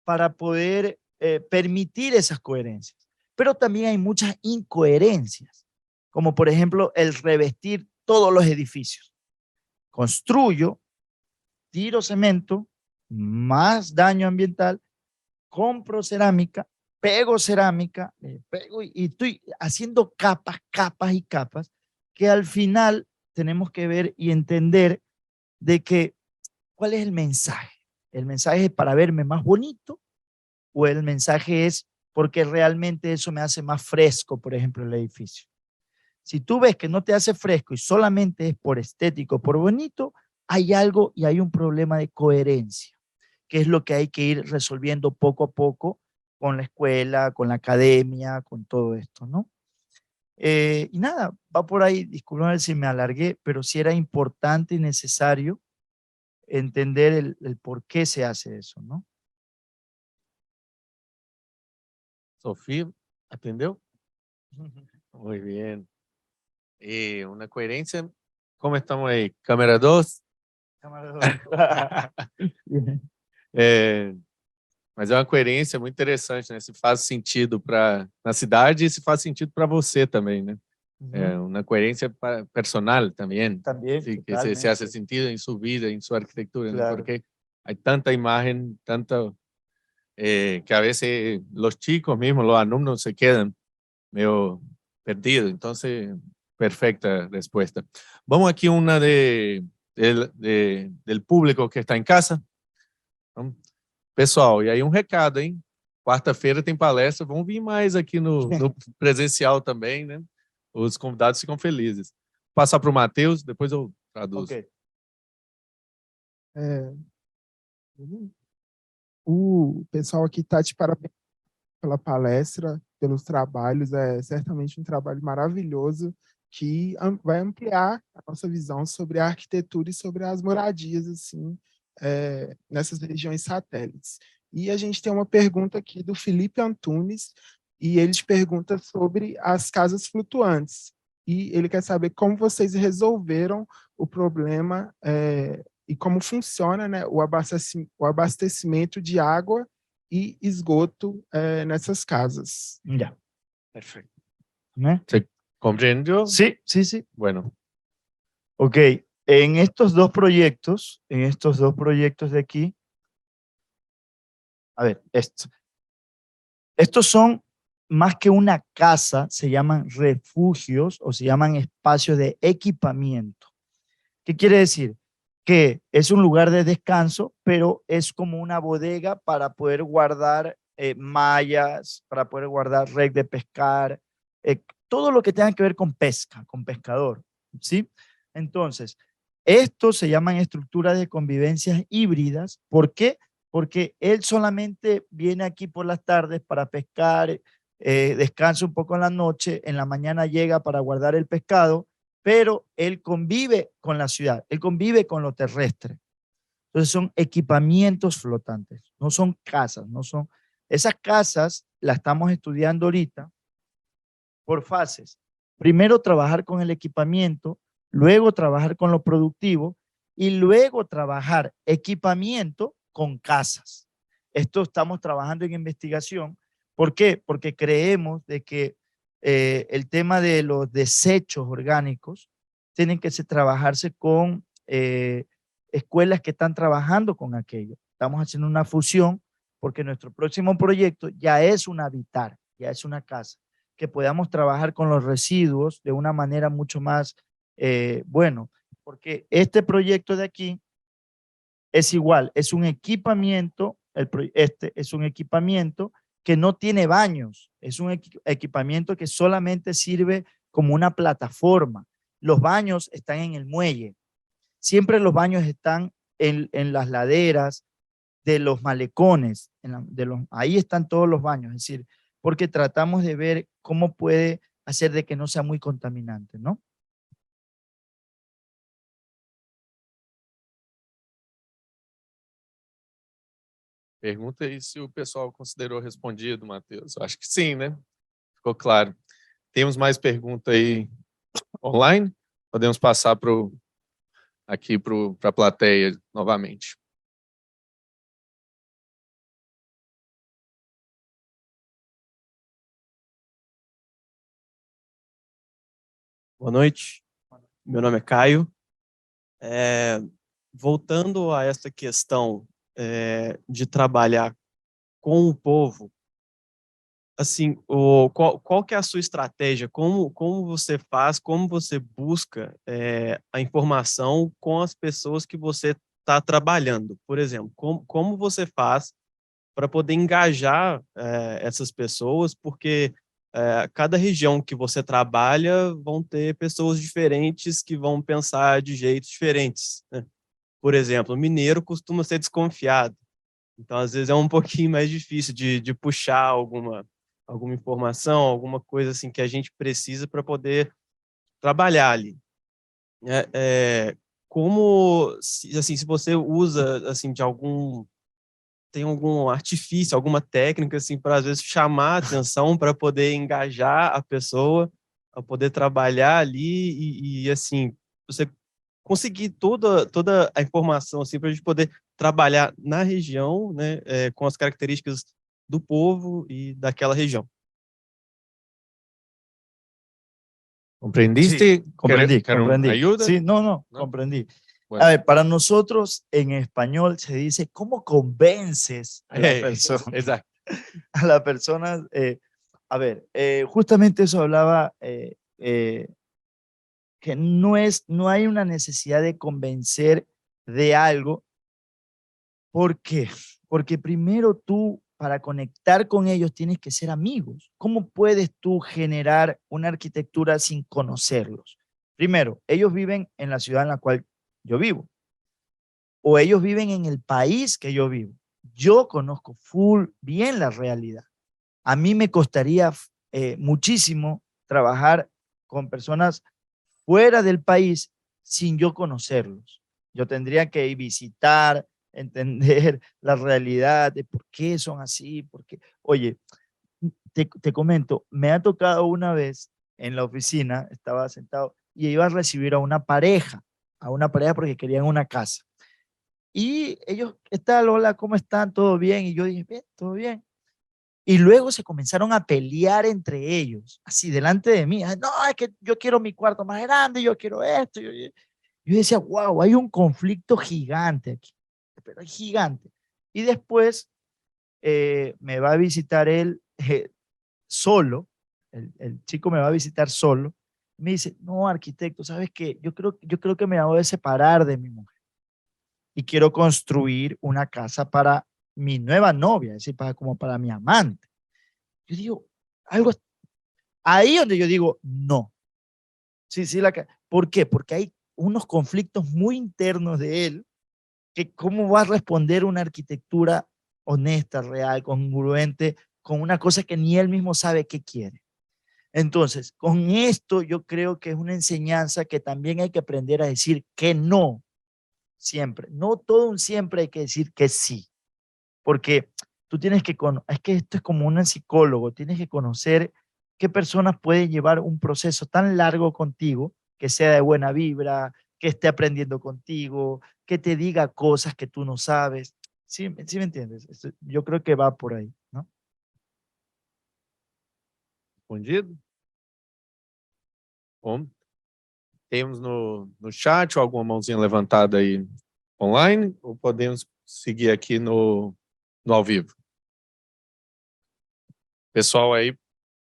para poder permitir esas coherencias. Pero también hay muchas incoherencias, como por ejemplo el revestir todos los edificios. Construyo, tiro cemento, más daño ambiental, compro cerámica, pego cerámica, pego y estoy haciendo capas, capas y capas, que al final tenemos que ver y entender de que, ¿cuál es el mensaje? ¿El mensaje es para verme más bonito o el mensaje es porque realmente eso me hace más fresco, por ejemplo, el edificio? Si tú ves que no te hace fresco y solamente es por estético, por bonito, hay algo y hay un problema de coherencia, que es lo que hay que ir resolviendo poco a poco con la escuela, con la academia, con todo esto, ¿no? Y nada, va por ahí, disculpen si me alargué, pero sí era importante y necesario entender el por qué se hace eso, ¿no? Sofía, ¿atendió? Muy bien. Una coherencia. ¿Cómo estamos ahí? Cámara 2. Mas é uma coerência muito interessante, né? Se faz sentido para na cidade e se faz sentido para você também, né? Una coherencia personal también. También, Sí, que se hace sentido en su vida, en su arquitectura, ¿no? Claro. Porque hay tanta imagen, tanto que a veces los chicos mismos, los alumnos se quedan medio perdidos. Entonces, perfecta respuesta. Vamos aquí una del público que está en casa. Vamos. Pessoal, e aí recado, hein? Quarta-feira tem palestra, vamos vir mais aqui no presencial também, né? Os convidados ficam felizes. Vou passar para o Matheus, depois eu traduzo. Ok. O pessoal aqui está de parabéns pela palestra, pelos trabalhos, é certamente um trabalho maravilhoso que vai ampliar a nossa visão sobre a arquitetura e sobre as moradias, assim, nessas regiões satélites. E a gente tem uma pergunta aqui do Felipe Antunes, e ele te pergunta sobre as casas flutuantes. E ele quer saber como vocês resolveram o problema e como funciona, né, o abastecimento de água y esgoto nessas casas. Ya. Perfecto. ¿Eh? ¿Se comprendió? Sí, sí, sí. Bueno. Ok, en estos dos proyectos de aquí, a ver, estos son más que una casa, se llaman refugios o se llaman espacios de equipamiento. ¿Qué quiere decir? Que es un lugar de descanso, pero es como una bodega para poder guardar mallas, para poder guardar red de pescar, todo lo que tenga que ver con pesca, con pescador, ¿sí? Entonces, estos se llaman estructuras de convivencias híbridas. ¿Por qué? Porque él solamente viene aquí por las tardes para pescar, descansa un poco en la noche, en la mañana llega para guardar el pescado, pero él convive con la ciudad, él convive con lo terrestre. Entonces son equipamientos flotantes, no son casas, no son... Esas casas las estamos estudiando ahorita por fases. Primero trabajar con el equipamiento, luego trabajar con lo productivo y luego trabajar equipamiento con casas. Esto estamos trabajando en investigación. ¿Por qué? Porque creemos de que el tema de los desechos orgánicos tienen que trabajarse con escuelas que están trabajando con aquello. Estamos haciendo una fusión porque nuestro próximo proyecto ya es un habitar, ya es una casa, que podamos trabajar con los residuos de una manera mucho más bueno, porque este proyecto de aquí es igual, es un equipamiento, este es un equipamiento que no tiene baños, es un equipamiento que solamente sirve como una plataforma. Los baños están en el muelle, siempre los baños están en las laderas de los malecones, ahí están todos los baños, es decir, porque tratamos de ver cómo puede hacer de que no sea muy contaminante, ¿no? Pergunta aí se o pessoal considerou respondido, Matheus. Acho que sim, né? Ficou claro. Temos mais pergunta aí online? Podemos passar aqui para a plateia novamente. Boa noite, meu nome é Caio. Voltando a essa questão de trabalhar com o povo, assim, qual que é a sua estratégia? Como você faz, como você busca a informação com as pessoas que você está trabalhando? Por exemplo, como você faz para poder engajar essas pessoas? Porque cada região que você trabalha vão ter pessoas diferentes que vão pensar de jeitos diferentes, né? Por exemplo, o mineiro costuma ser desconfiado. Então, às vezes, é um pouquinho mais difícil de puxar alguma informação, alguma coisa assim que a gente precisa para poder trabalhar ali. Como, assim, se você usa, assim, tem algum artifício, alguma técnica, assim, para, às vezes, chamar a atenção, para poder engajar a pessoa, a poder trabalhar ali assim, você conseguir toda a informação, assim, para a gente poder trabalhar na região, né, com as características do povo e daquela região. ¿Comprendiste? Sí, comprendí, ¿Querem comprendí. ayuda? Sí, no, ¿No? comprendí. Bueno, A ver, para nosotros en español se dice, ¿cómo convences a la persona? exacto. A la persona, a ver, justamente eso hablaba, que no hay una necesidad de convencer de algo. ¿Por qué? Porque primero tú, para conectar con ellos, tienes que ser amigos. ¿Cómo puedes tú generar una arquitectura sin conocerlos? Primero, ellos viven en la ciudad en la cual yo vivo, o ellos viven en el país que yo vivo. Yo conozco full bien la realidad. A mí me costaría muchísimo trabajar con personas fuera del país sin yo conocerlos. Yo tendría que visitar, entender la realidad de por qué son así, porque, oye, te comento, me ha tocado una vez en la oficina, estaba sentado y iba a recibir a una pareja porque querían una casa. Y ellos, ¿qué tal? Hola, ¿cómo están? ¿Todo bien? Y yo dije, bien, todo bien. Y luego se comenzaron a pelear entre ellos, así delante de mí. No, es que yo quiero mi cuarto más grande, yo quiero esto. Yo decía, wow, hay un conflicto gigante aquí, pero es gigante. Y después me va a visitar él solo, el chico me va a visitar solo. Me dice, no, arquitecto, ¿sabes qué? Yo creo que me voy a separar de mi mujer y quiero construir una casa para mi nueva novia, es decir, como para mi amante. Yo digo, algo, ahí donde yo digo, no. Sí, sí, ¿por qué? Porque hay unos conflictos muy internos de él, que cómo va a responder una arquitectura honesta, real, congruente, con una cosa que ni él mismo sabe qué quiere. Entonces, con esto yo creo que es una enseñanza que también hay que aprender a decir que no siempre. No todo un siempre hay que decir que sí, porque tú tienes que, es que esto es como un psicólogo, tienes que conocer qué personas pueden llevar un proceso tan largo contigo, que sea de buena vibra, que esté aprendiendo contigo, que te diga cosas que tú no sabes. ¿Sí, sí me entiendes? Yo creo que va por ahí, ¿no? Respondido? Bom, temos no chat alguma mãozinha levantada aí online ou podemos seguir aqui no ao vivo? Pessoal aí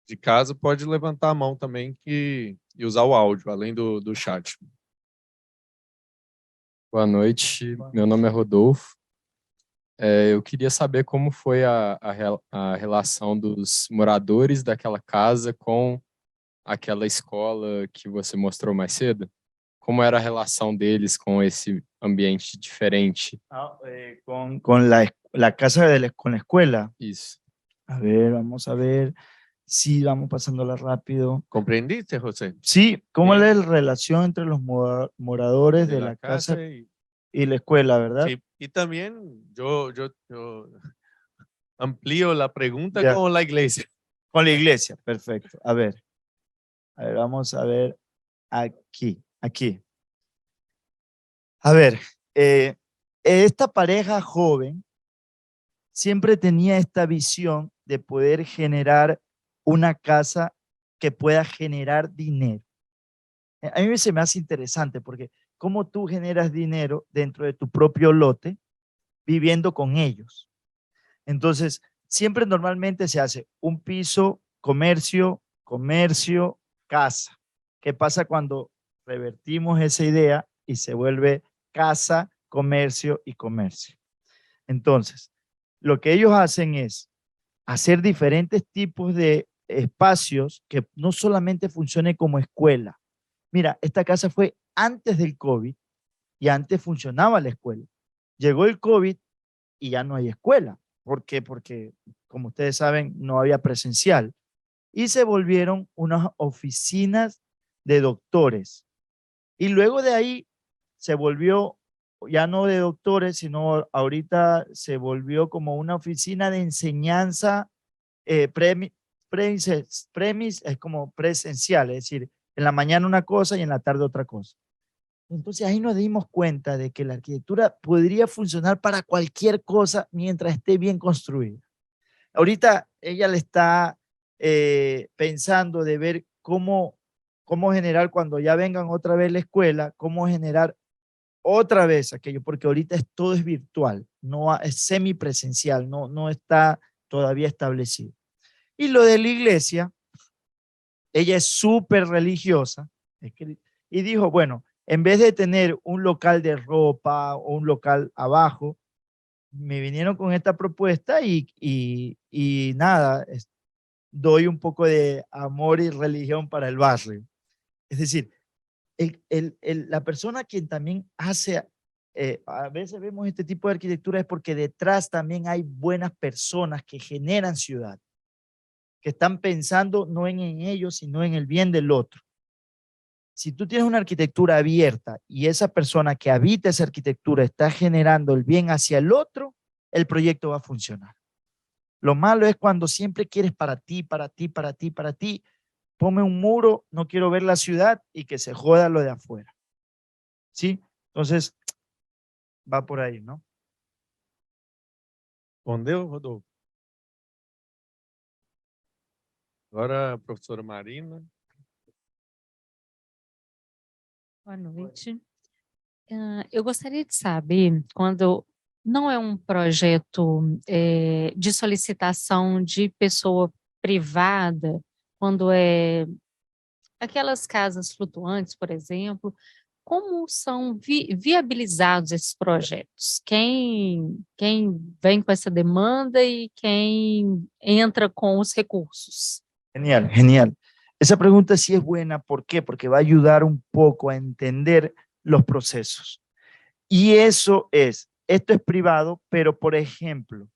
de casa pode levantar a mão também e usar o áudio, além do chat. Boa noite, meu nome é Rodolfo. Eu queria saber como foi a relação dos moradores daquela casa com aquela escola que você mostrou mais cedo. Como era a relação deles com esse ambiente diferente? Con la casa con la escuela. Isso. A ver, vamos a ver. Sí, vamos pasándola rápido. ¿Comprendiste, José? Sí, ¿cómo es la relación entre los moradores de la casa y la escuela, verdad? Sí, y también yo amplío la pregunta Ya. con la iglesia. Con la iglesia, perfecto. A ver, vamos a ver aquí. A ver, esta pareja joven siempre tenía esta visión de poder generar una casa que pueda generar dinero. A mí se me hace interesante porque cómo tú generas dinero dentro de tu propio lote viviendo con ellos. Entonces, siempre normalmente se hace un piso, comercio, comercio, casa. ¿Qué pasa cuando revertimos esa idea y se vuelve casa, comercio y comercio? Entonces, lo que ellos hacen es hacer diferentes tipos de espacios que no solamente funcione como escuela. Mira, esta casa fue antes del COVID y antes funcionaba la escuela. Llegó el COVID y ya no hay escuela. ¿Por qué? Porque, como ustedes saben, no había presencial. Y se volvieron unas oficinas de doctores. Y luego de ahí se volvió ya no de doctores, sino ahorita se volvió como una oficina de enseñanza premis es como presencial, es decir, en la mañana una cosa y en la tarde otra cosa. Entonces ahí nos dimos cuenta de que la arquitectura podría funcionar para cualquier cosa mientras esté bien construida. Ahorita ella le está pensando de ver cómo generar cuando ya vengan otra vez la escuela, cómo generar otra vez aquello, porque ahorita todo es virtual, no es semipresencial, no está todavía establecido. Y lo de la iglesia, ella es súper religiosa y dijo, bueno, en vez de tener un local de ropa o un local abajo, me vinieron con esta propuesta y nada, doy un poco de amor y religión para el barrio. Es decir, la persona quien también hace, a veces vemos este tipo de arquitectura es porque detrás también hay buenas personas que generan ciudad, que están pensando no en ellos, sino en el bien del otro. Si tú tienes una arquitectura abierta y esa persona que habita esa arquitectura está generando el bien hacia el otro, el proyecto va a funcionar. Lo malo es cuando siempre quieres para ti, para ti, para ti, para ti. Ponme un muro, no quiero ver la ciudad y que se joda lo de afuera. ¿Sí? Entonces, va por ahí, ¿no? Respondeu, Rodolfo? Agora a professora Marina. Boa noite. Eu gostaria de saber, quando não é um projeto de solicitação de pessoa privada, quando é aquelas casas flutuantes, por exemplo, como são viabilizados esses projetos? Quem vem com essa demanda e quem entra com os recursos? Genial, genial. Esa pregunta sí es buena. ¿Por qué? Porque va a ayudar un poco a entender los procesos. Y esto es privado, pero por ejemplo,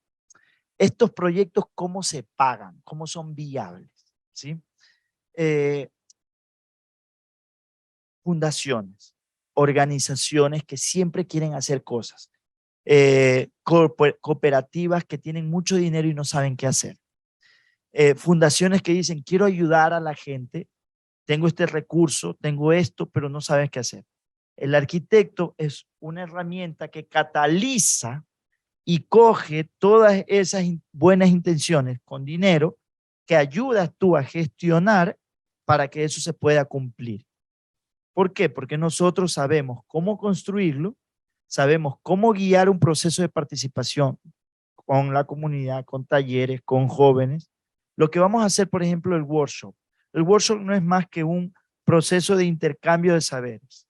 estos proyectos, ¿cómo se pagan? ¿Cómo son viables? ¿Sí? Fundaciones, organizaciones que siempre quieren hacer cosas, cooperativas que tienen mucho dinero y no saben qué hacer. Fundaciones que dicen, quiero ayudar a la gente, tengo este recurso, tengo esto, pero no saben qué hacer. El arquitecto es una herramienta que cataliza y coge todas esas buenas intenciones con dinero que ayudas tú a gestionar para que eso se pueda cumplir. ¿Por qué? Porque nosotros sabemos cómo construirlo, sabemos cómo guiar un proceso de participación con la comunidad, con talleres, con jóvenes. Lo que vamos a hacer, por ejemplo, el workshop. El workshop no es más que un proceso de intercambio de saberes.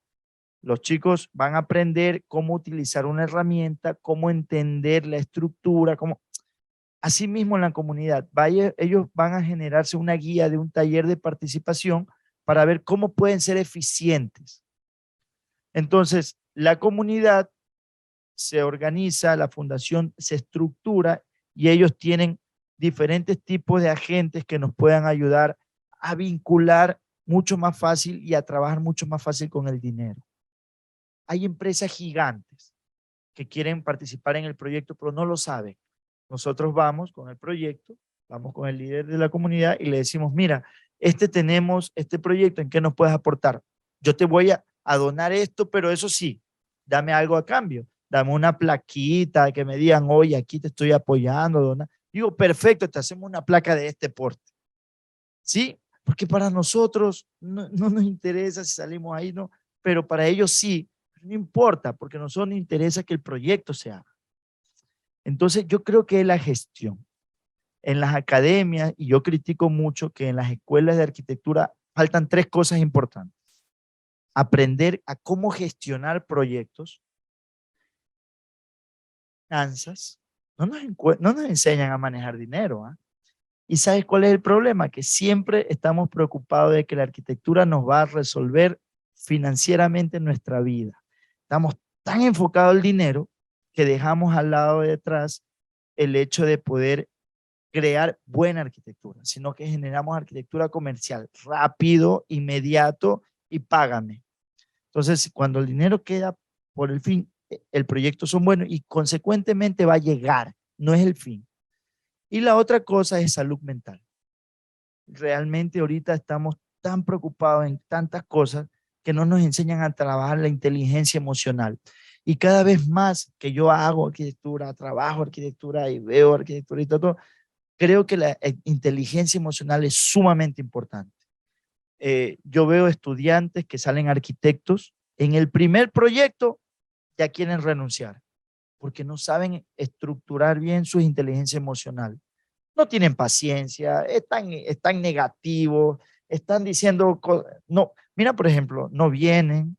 Los chicos van a aprender cómo utilizar una herramienta, cómo entender la estructura, Asimismo en la comunidad, ellos van a generarse una guía de un taller de participación para ver cómo pueden ser eficientes. Entonces, la comunidad se organiza, la fundación se estructura y ellos tienen diferentes tipos de agentes que nos puedan ayudar a vincular mucho más fácil y a trabajar mucho más fácil con el dinero. Hay empresas gigantes que quieren participar en el proyecto, pero no lo saben. Nosotros vamos con el proyecto, vamos con el líder de la comunidad y le decimos, mira, tenemos este proyecto, ¿en qué nos puedes aportar? Yo te voy a donar esto, pero eso sí, dame algo a cambio. Dame una plaquita que me digan, oye, aquí te estoy apoyando. Dona. Digo, perfecto, te hacemos una placa de este porte. ¿Sí? Porque para nosotros no nos interesa si salimos ahí, no, pero para ellos sí, no importa, porque a nosotros nos interesa que el proyecto se haga. Entonces, yo creo que es la gestión. En las academias, y yo critico mucho que en las escuelas de arquitectura faltan 3 cosas importantes. Aprender a cómo gestionar proyectos, finanzas, no nos enseñan a manejar dinero. ¿Y sabes cuál es el problema? Que siempre estamos preocupados de que la arquitectura nos va a resolver financieramente nuestra vida. Estamos tan enfocados al dinero que dejamos al lado de atrás el hecho de poder crear buena arquitectura, sino que generamos arquitectura comercial, rápido, inmediato y págame. Entonces, cuando el dinero queda por el fin, el proyecto son buenos y consecuentemente va a llegar, no es el fin. Y la otra cosa es salud mental. Realmente ahorita estamos tan preocupados en tantas cosas que no nos enseñan a trabajar la inteligencia emocional. Y cada vez más que yo hago arquitectura, trabajo arquitectura y veo arquitectura y todo, creo que la inteligencia emocional es sumamente importante. Yo veo estudiantes que salen arquitectos, en el primer proyecto ya quieren renunciar, porque no saben estructurar bien su inteligencia emocional. No tienen paciencia, están negativos, están diciendo, no, mira, por ejemplo, no vienen.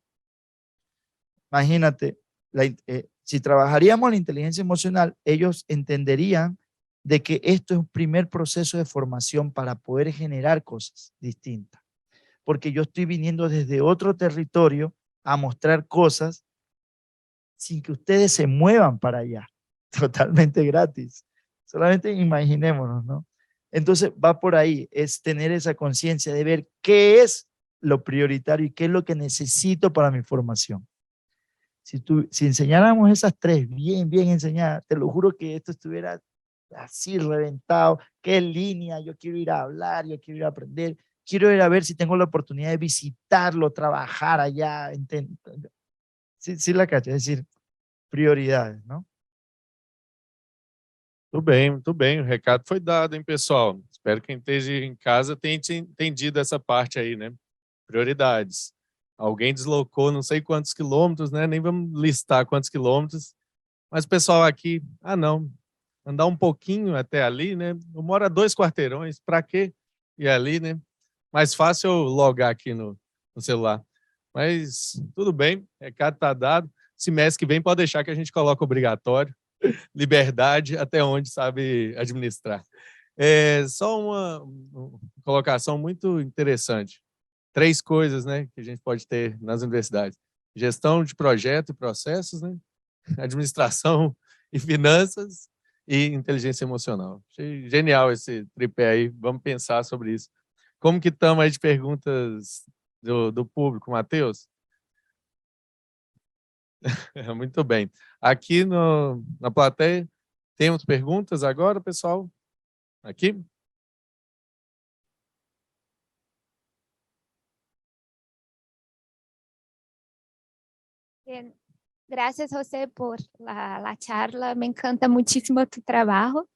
Imagínate, si trabajaríamos la inteligencia emocional, ellos entenderían de que esto es un primer proceso de formación para poder generar cosas distintas. Porque yo estoy viniendo desde otro territorio a mostrar cosas sin que ustedes se muevan para allá, totalmente gratis. Solamente imaginémonos, ¿no? Entonces va por ahí, es tener esa conciencia de ver qué es lo prioritario y qué es lo que necesito para mi formación. Si enseñáramos esas 3 bien enseñadas, te lo juro que esto estuviera así reventado, qué línea, yo quiero ir a hablar, yo quiero ir a aprender, quiero ir a ver si tengo la oportunidad de visitarlo, trabajar allá, sí la cacho, es decir, prioridades, não? Muito bem, o recado foi dado, hein, pessoal? Espero que quem esteja em casa tenha entendido essa parte aí, né? Prioridades. Alguém deslocou não sei quantos quilômetros, né? Nem vamos listar quantos quilômetros, mas o pessoal aqui, não, andar um pouquinho até ali, né? Eu moro a 2 quarteirões, para quê ir ali, né? Mais fácil eu logar aqui no celular. Mas tudo bem, recado está dado. Semestre que vem pode deixar que a gente coloca obrigatório. Liberdade até onde sabe administrar. Só uma colocação muito interessante. 3 coisas, né, que a gente pode ter nas universidades. Gestão de projeto e processos, né? Administração e finanças e inteligência emocional. Achei genial esse tripé aí, vamos pensar sobre isso. Como que estamos aí de perguntas do público, Matheus? Muito bem. Aqui na plateia, temos perguntas agora, pessoal? Aqui? Bien. Gracias, José, por la charla. Me encanta muchísimo tu trabajo.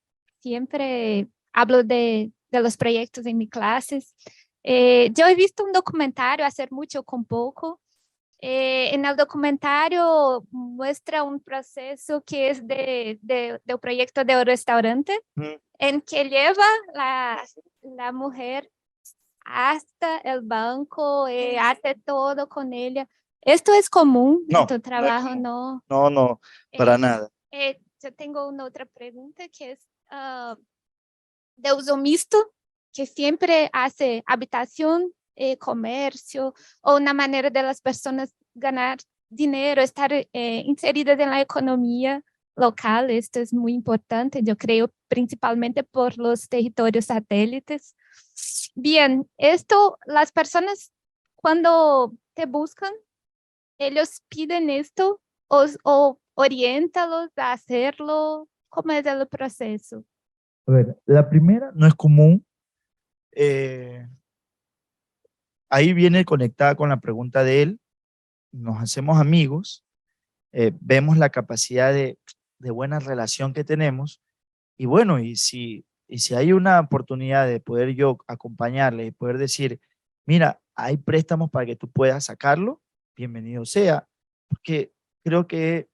Siempre hablo de los proyectos en mis clases. Yo he visto un documentario, Hacer mucho con poco. En el documentario muestra un proceso que es del proyecto de un restaurante, en que lleva la mujer hasta el banco, hace todo con ella. ¿Esto es común en tu trabajo? No, No, para nada. Yo tengo una otra pregunta que es de uso mixto, que siempre hace habitación, comercio, o una manera de las personas ganar dinero, estar inseridas en la economía local. Esto es muy importante, yo creo, principalmente por los territorios satélites. Bien, las personas cuando te buscan, ellos piden esto o oriéntalos a hacerlo. ¿Cómo es el proceso? A ver, la primera no es común. Ahí viene conectada con la pregunta de él. Nos hacemos amigos, vemos la capacidad de buena relación que tenemos y bueno, y si hay una oportunidad de poder yo acompañarle y poder decir, mira, hay préstamos para que tú puedas sacarlo, bienvenido sea, porque creo que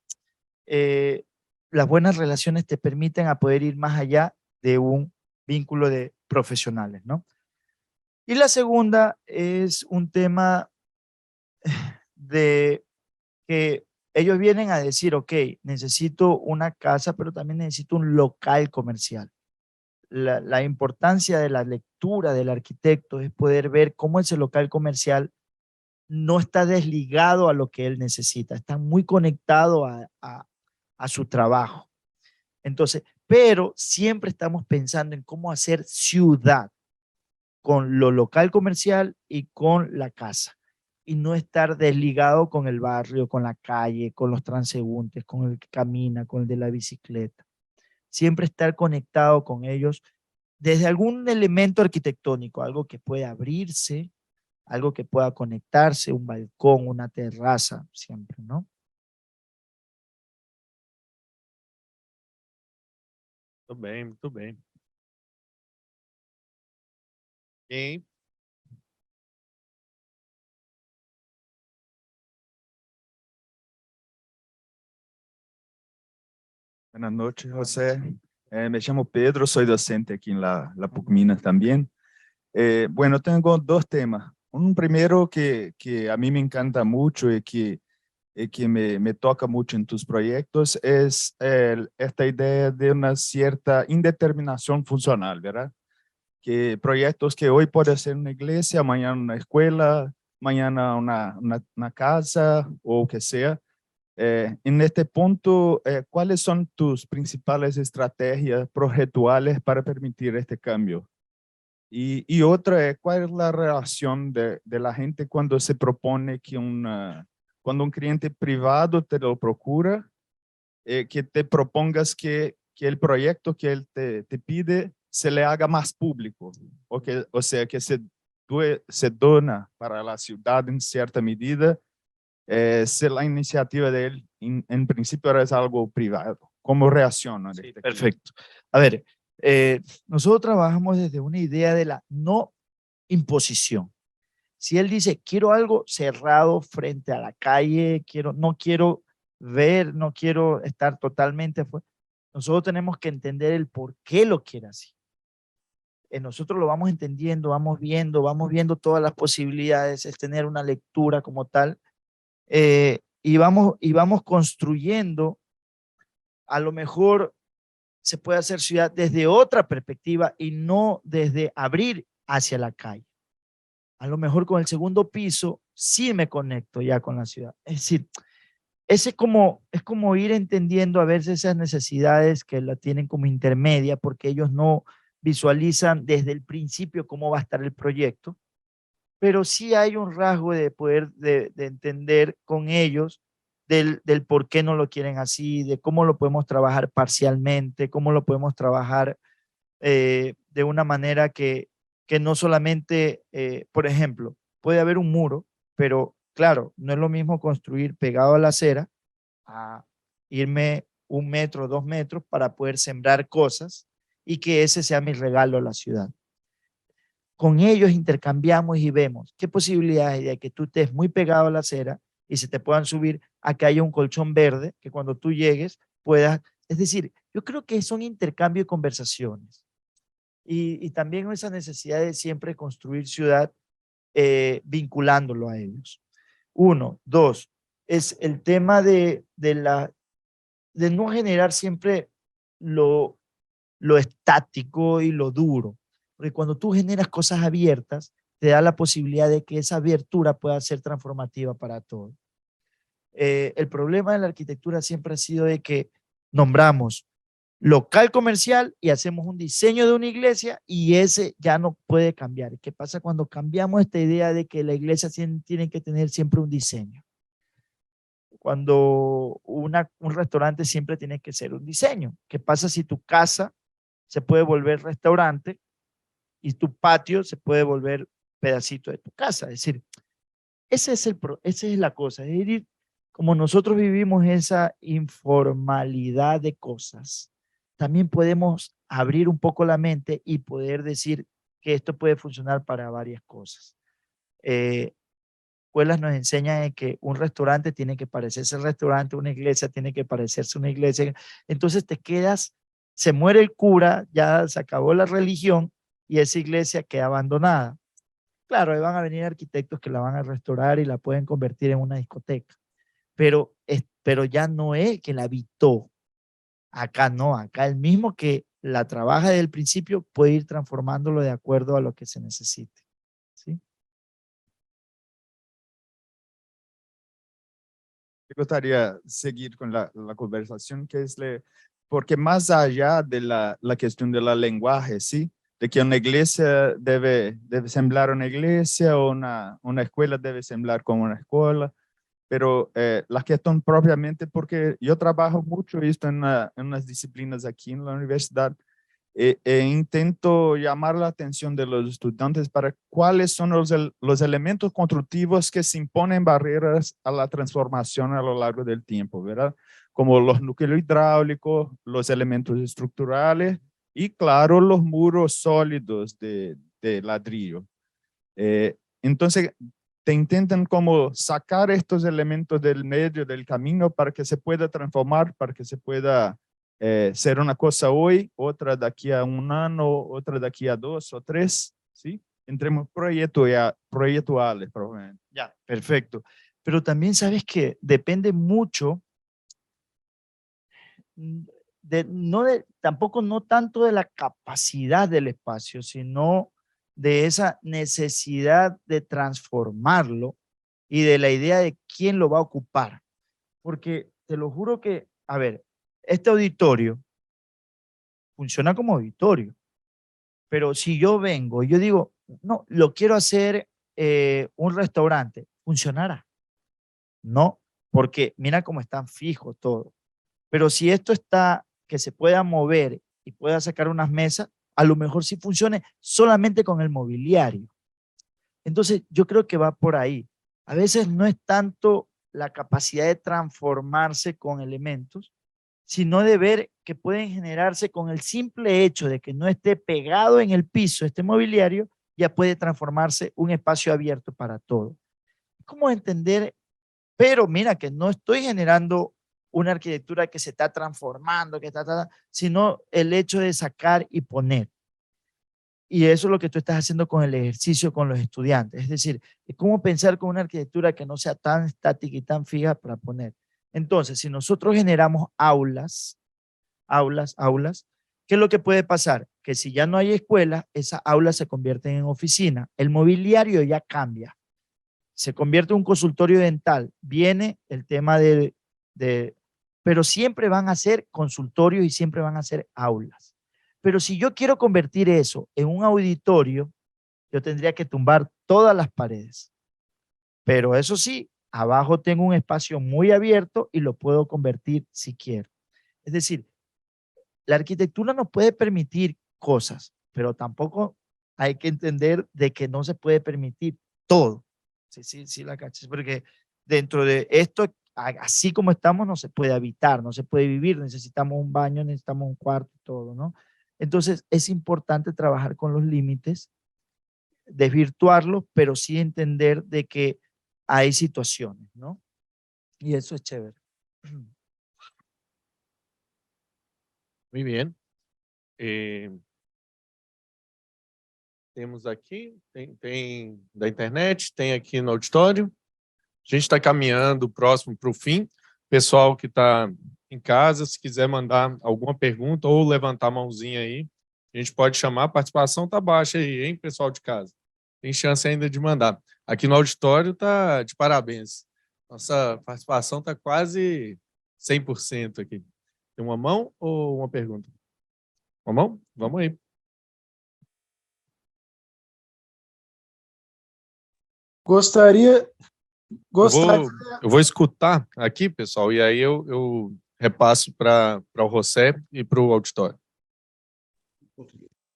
las buenas relaciones te permiten a poder ir más allá de un vínculo de profesionales, ¿no? Y la segunda es un tema de que ellos vienen a decir, ok, necesito una casa, pero también necesito un local comercial. La importancia de la lectura del arquitecto es poder ver cómo ese local comercial no está desligado a lo que él necesita, está muy conectado a su trabajo. Entonces, pero siempre estamos pensando en cómo hacer ciudad con lo local comercial y con la casa, y no estar desligado con el barrio, con la calle, con los transeúntes, con el que camina, con el de la bicicleta. Siempre estar conectado con ellos desde algún elemento arquitectónico, algo que pueda abrirse, algo que pueda conectarse, un balcón, una terraza, siempre, ¿no? Muito bem, muito bem. Quem? Buenas noches, José. Me llamo Pedro, soy docente aquí en la PUC Minas también. Bueno, tengo dos temas. Un primero que a mí me encanta mucho y que me toca mucho en tus proyectos es esta idea de una cierta indeterminación funcional, ¿verdad? Que proyectos que hoy puede ser una iglesia, mañana una escuela, mañana una casa o lo que sea. En este punto, ¿cuáles son tus principales estrategias proyectuales para permitir este cambio? Y otra es, ¿cuál es la relación de la gente cuando se propone que cuando un cliente privado te lo procura, que te propongas que el proyecto que él te pide se le haga más público? O sea, que se dona para la ciudad en cierta medida, si la iniciativa de él en principio es algo privado. ¿Cómo reacciona? Sí, perfecto. A ver, nosotros trabajamos desde una idea de la no imposición. Si él dice, quiero algo cerrado frente a la calle, no quiero ver, no quiero estar totalmente afuera, nosotros tenemos que entender el por qué lo quiere así. Nosotros lo vamos entendiendo, vamos viendo todas las posibilidades, es tener una lectura como tal, y vamos construyendo. A lo mejor se puede hacer ciudad desde otra perspectiva y no desde abrir hacia la calle. A lo mejor con el segundo piso sí me conecto ya con la ciudad. Es decir, es como ir entendiendo a veces esas necesidades que la tienen como intermedia, porque ellos no visualizan desde el principio cómo va a estar el proyecto, pero sí hay un rasgo de poder de entender con ellos del por qué no lo quieren así, de cómo lo podemos trabajar parcialmente, cómo lo podemos trabajar de una manera que no solamente, por ejemplo, puede haber un muro, pero claro, no es lo mismo construir pegado a la acera a irme 1 metro, 2 metros para poder sembrar cosas y que ese sea mi regalo a la ciudad. Con ellos intercambiamos y vemos qué posibilidades hay de que tú estés muy pegado a la acera y se te puedan subir a que haya un colchón verde que cuando tú llegues puedas, es decir, yo creo que son intercambio de conversaciones y también esa necesidad de siempre construir ciudad vinculándolo a ellos. 1, 2, es el tema de no generar siempre lo estático y lo duro. Porque cuando tú generas cosas abiertas, te da la posibilidad de que esa abertura pueda ser transformativa para todos. El problema de la arquitectura siempre ha sido de que nombramos local comercial y hacemos un diseño de una iglesia y ese ya no puede cambiar. ¿Qué pasa cuando cambiamos esta idea de que la iglesia tiene que tener siempre un diseño? Cuando un restaurante siempre tiene que ser un diseño. ¿Qué pasa si tu casa se puede volver restaurante y tu patio se puede volver pedacito de tu casa? Es decir, esa es la cosa. Es decir, como nosotros vivimos esa informalidad de cosas, también podemos abrir un poco la mente y poder decir que esto puede funcionar para varias cosas. Escuelas nos enseñan que un restaurante tiene que parecerse al restaurante, una iglesia tiene que parecerse a una iglesia. Entonces te quedas se muere el cura, ya se acabó la religión y esa iglesia queda abandonada. Claro, ahí van a venir arquitectos que la van a restaurar y la pueden convertir en una discoteca, pero ya no es que la habitó. Acá no, acá el mismo que la trabaja desde el principio puede ir transformándolo de acuerdo a lo que se necesite. ¿Sí? Me gustaría seguir con la conversación, que es porque más allá de la cuestión de la lenguaje, ¿sí? De que una iglesia debe semblar una iglesia o una escuela debe semblar como una escuela, pero la cuestión propiamente, porque yo trabajo mucho esto en unas disciplinas aquí en la universidad, intento llamar la atención de los estudiantes para cuáles son los elementos constructivos que se imponen barreras a la transformación a lo largo del tiempo, ¿verdad? Como los núcleos hidráulicos, los elementos estructurales y, claro, los muros sólidos de ladrillo. Entonces, te intentan como sacar estos elementos del medio del camino para que se pueda transformar, para que se pueda ser una cosa hoy, otra de aquí a un año, otra de aquí a 2 o 3, ¿sí? Entremos proyectuales, probablemente. Ya, perfecto. Pero también sabes que depende mucho, tampoco no tanto de la capacidad del espacio, sino de esa necesidad de transformarlo y de la idea de quién lo va a ocupar. Porque te lo juro que, a ver, este auditorio funciona como auditorio, pero si yo vengo y yo digo, no, lo quiero hacer un restaurante, ¿funcionará? No, porque mira cómo están fijos todos. Pero si esto está, que se pueda mover y pueda sacar unas mesas, a lo mejor sí funcione solamente con el mobiliario. Entonces, yo creo que va por ahí. A veces no es tanto la capacidad de transformarse con elementos, sino de ver que pueden generarse con el simple hecho de que no esté pegado en el piso este mobiliario, ya puede transformarse un espacio abierto para todo. ¿Cómo entender? Pero mira que no estoy generando una arquitectura que se está transformando, sino el hecho de sacar y poner. Y eso es lo que tú estás haciendo con el ejercicio con los estudiantes. Es decir, cómo pensar con una arquitectura que no sea tan estática y tan fija para poner. Entonces, si nosotros generamos aulas, ¿qué es lo que puede pasar? Que si ya no hay escuela, esas aulas se convierten en oficina. El mobiliario ya cambia. Se convierte en un consultorio dental. Viene el tema pero siempre van a ser consultorios y siempre van a ser aulas. Pero si yo quiero convertir eso en un auditorio, yo tendría que tumbar todas las paredes. Pero eso sí, abajo tengo un espacio muy abierto y lo puedo convertir si quiero. Es decir, la arquitectura nos puede permitir cosas, pero tampoco hay que entender de que no se puede permitir todo. Sí, la cachas, porque dentro de esto, así como estamos, no se puede habitar, no se puede vivir, necesitamos un baño, necesitamos un cuarto, todo, ¿no? Entonces, es importante trabajar con los límites, desvirtuarlos, pero sí entender de que hay situaciones, ¿no? Y eso es chévere. Muy bien. Temos aqui, tem da internet, tem aqui no auditório. A gente está caminhando próximo para o fim. Pessoal que está em casa, se quiser mandar alguma pergunta ou levantar a mãozinha aí, a gente pode chamar. A participação está baixa aí, hein, pessoal de casa? Tem chance ainda de mandar. Aqui no auditório está de parabéns. Nossa participação está quase 100% aqui. Tem uma mão ou uma pergunta? Uma mão? Vamos aí. Gostaria. Eu vou escutar aqui, pessoal, e aí eu repasso para o José e para o auditório.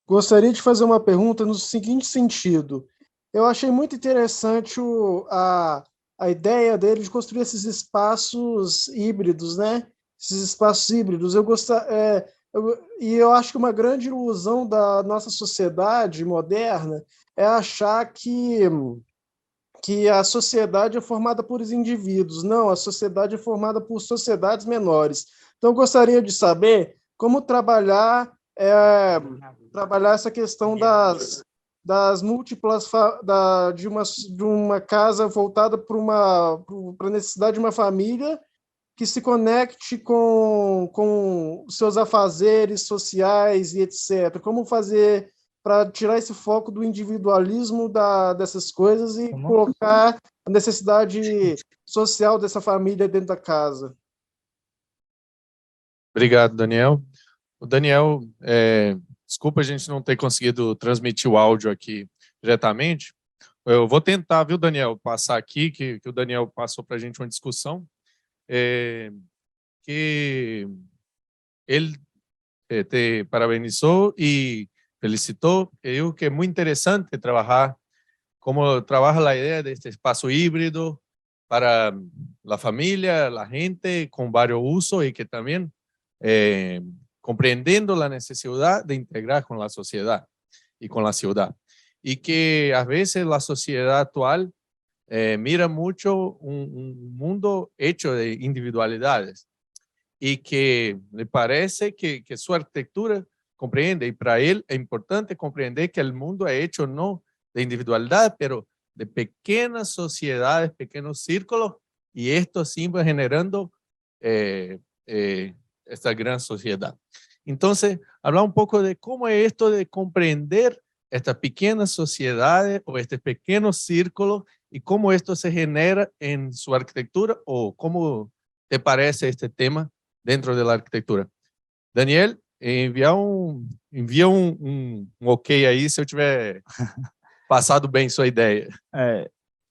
Gostaria de fazer uma pergunta no seguinte sentido. Eu achei muito interessante a ideia dele de construir esses espaços híbridos, né? Esses espaços híbridos. Eu acho que uma grande ilusão da nossa sociedade moderna é achar que a sociedade é formada por indivíduos. Não, a sociedade é formada por sociedades menores. Então, eu gostaria de saber como trabalhar essa questão das múltiplas de uma casa voltada para a necessidade de uma família que se conecte com seus afazeres sociais e etc. Como fazer para tirar esse foco do individualismo dessas coisas e colocar a necessidade social dessa família dentro da casa? Obrigado, Daniel. O Daniel, desculpa a gente não ter conseguido transmitir o áudio aqui diretamente. Eu vou tentar, viu, Daniel, passar aqui, que o Daniel passou para a gente uma discussão, que ele te parabenizou e felicitou. Eu que é muito interessante trabalhar, como trabaja a ideia deste espaço híbrido para a família, a gente, com vários usos e que também compreendendo a necessidade de integrar com a sociedade e com a ciudad. E que às vezes a sociedade atual mira muito mundo hecho de individualidades e que le parece que sua arquitetura compreende, e para ele é importante compreender que o mundo é hecho não de individualidade, pero de pequenas sociedades, pequenos círculos, e esto sim va generando esta gran sociedad. Entonces, hablar un poco de cómo es esto de comprender estas pequeñas sociedades o este pequeño círculo y cómo esto se genera en su arquitectura, o cómo te parece este tema dentro de la arquitectura. Daniel, envia un ok ahí si yo tiver pasado bien su idea.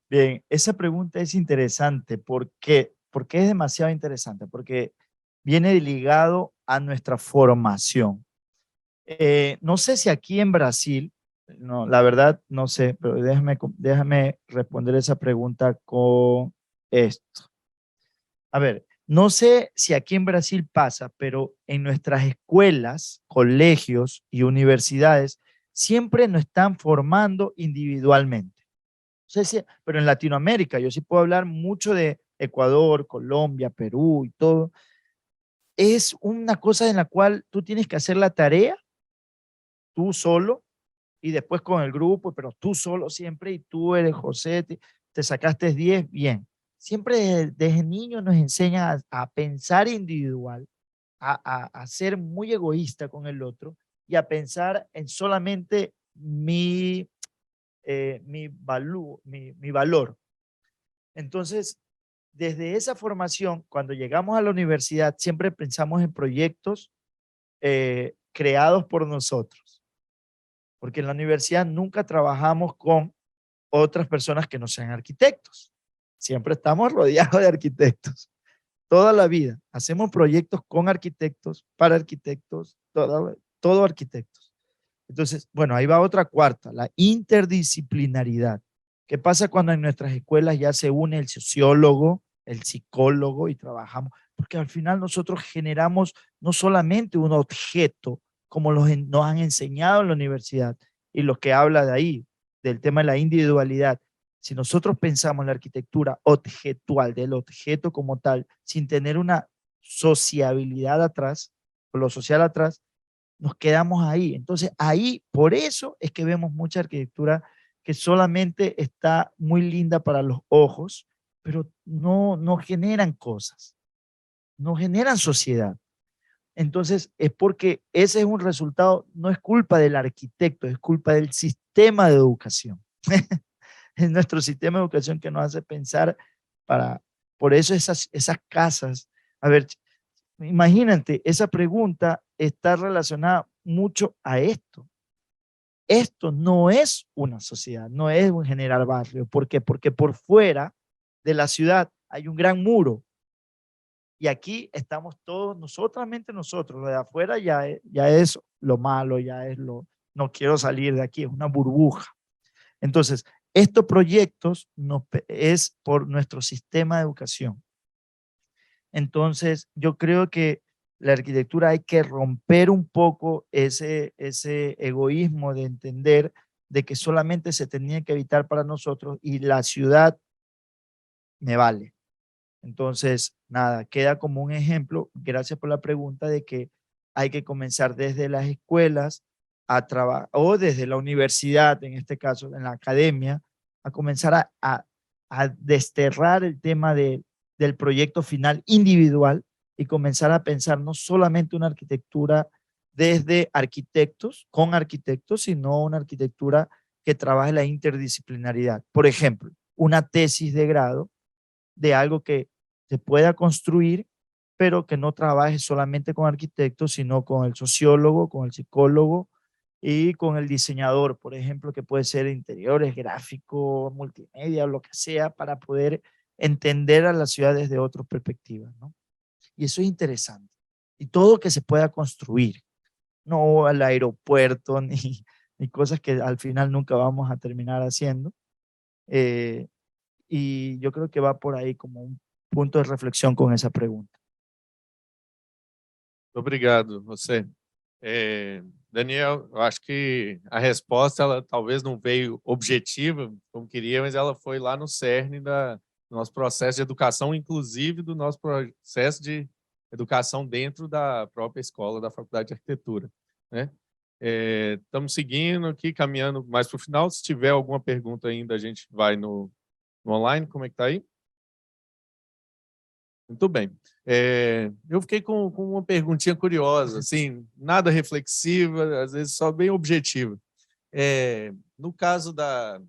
Bien, esa pregunta es interesante. ¿Por qué? Porque es demasiado interesante, porque viene ligado a nuestra formación. No sé si aquí en Brasil, no, la verdad no sé, pero déjame responder esa pregunta con esto. A ver, no sé si aquí en Brasil pasa, pero en nuestras escuelas, colegios y universidades siempre nos están formando individualmente. No sé si, pero en Latinoamérica, yo sí puedo hablar mucho de Ecuador, Colombia, Perú y todo. Es una cosa en la cual tú tienes que hacer la tarea tú solo y después con el grupo, pero tú solo siempre, y tú eres José, te sacaste 10, bien. Siempre desde niño nos enseñan a pensar individual, a ser muy egoísta con el otro y a pensar en solamente mi valor. Entonces, desde esa formación, cuando llegamos a la universidad, siempre pensamos en proyectos creados por nosotros, porque en la universidad nunca trabajamos con otras personas que no sean arquitectos. Siempre estamos rodeados de arquitectos. Toda la vida hacemos proyectos con arquitectos, para arquitectos, todo arquitectos. Entonces, bueno, ahí va otra cuarta, la interdisciplinaridad. ¿Qué pasa cuando en nuestras escuelas ya se une el sociólogo, el psicólogo y trabajamos? Porque al final nosotros generamos no solamente un objeto, como nos han enseñado en la universidad, y lo que habla de ahí, del tema de la individualidad. Si nosotros pensamos en la arquitectura objetual, del objeto como tal, sin tener una sociabilidad atrás, o lo social atrás, nos quedamos ahí. Entonces, ahí, por eso es que vemos mucha arquitectura que solamente está muy linda para los ojos, pero no generan cosas, no generan sociedad. Entonces, es porque ese es un resultado, no es culpa del arquitecto, es culpa del sistema de educación. Es nuestro sistema de educación que nos hace pensar por eso esas casas. A ver, imagínate, esa pregunta está relacionada mucho a esto. Esto no es una sociedad, no es un generar barrio. ¿Por qué? Porque por fuera de la ciudad hay un gran muro. Y aquí estamos todos, solamente nosotros, lo de afuera ya es lo malo, no quiero salir de aquí, es una burbuja. Entonces, estos proyectos es por nuestro sistema de educación. Entonces, yo creo que la arquitectura hay que romper un poco ese egoísmo de entender de que solamente se tenía que evitar para nosotros y la ciudad me vale. Entonces, nada, queda como un ejemplo, gracias por la pregunta, de que hay que comenzar desde las escuelas a trabajar, o desde la universidad, en este caso, en la academia, a comenzar a desterrar el tema del proyecto final individual y comenzar a pensar no solamente una arquitectura desde arquitectos, con arquitectos, sino una arquitectura que trabaje la interdisciplinaridad. Por ejemplo, una tesis de grado de algo que se pueda construir, pero que no trabaje solamente con arquitectos, sino con el sociólogo, con el psicólogo y con el diseñador, por ejemplo, que puede ser interiores, gráfico, multimedia, lo que sea, para poder entender a la ciudad desde otras perspectivas, ¿no? Y eso es interesante. Y todo que se pueda construir, no al aeropuerto ni cosas que al final nunca vamos a terminar haciendo. Y yo creo que va por aí como um ponto de reflexão com essa pergunta. Obrigado, você. Daniel, eu acho que a resposta, ela talvez não veio objetiva, como queria, mas ela foi lá no cerne do nosso processo de educação, inclusive do nosso processo de educação dentro da própria escola, da Faculdade de Arquitetura, né? Estamos seguindo aqui, caminhando mais para o final. Se tiver alguma pergunta ainda, a gente vai no online. Como é que está aí? Muito bem. Eu fiquei com uma perguntinha curiosa, assim, nada reflexiva, às vezes só bem objetiva. No caso da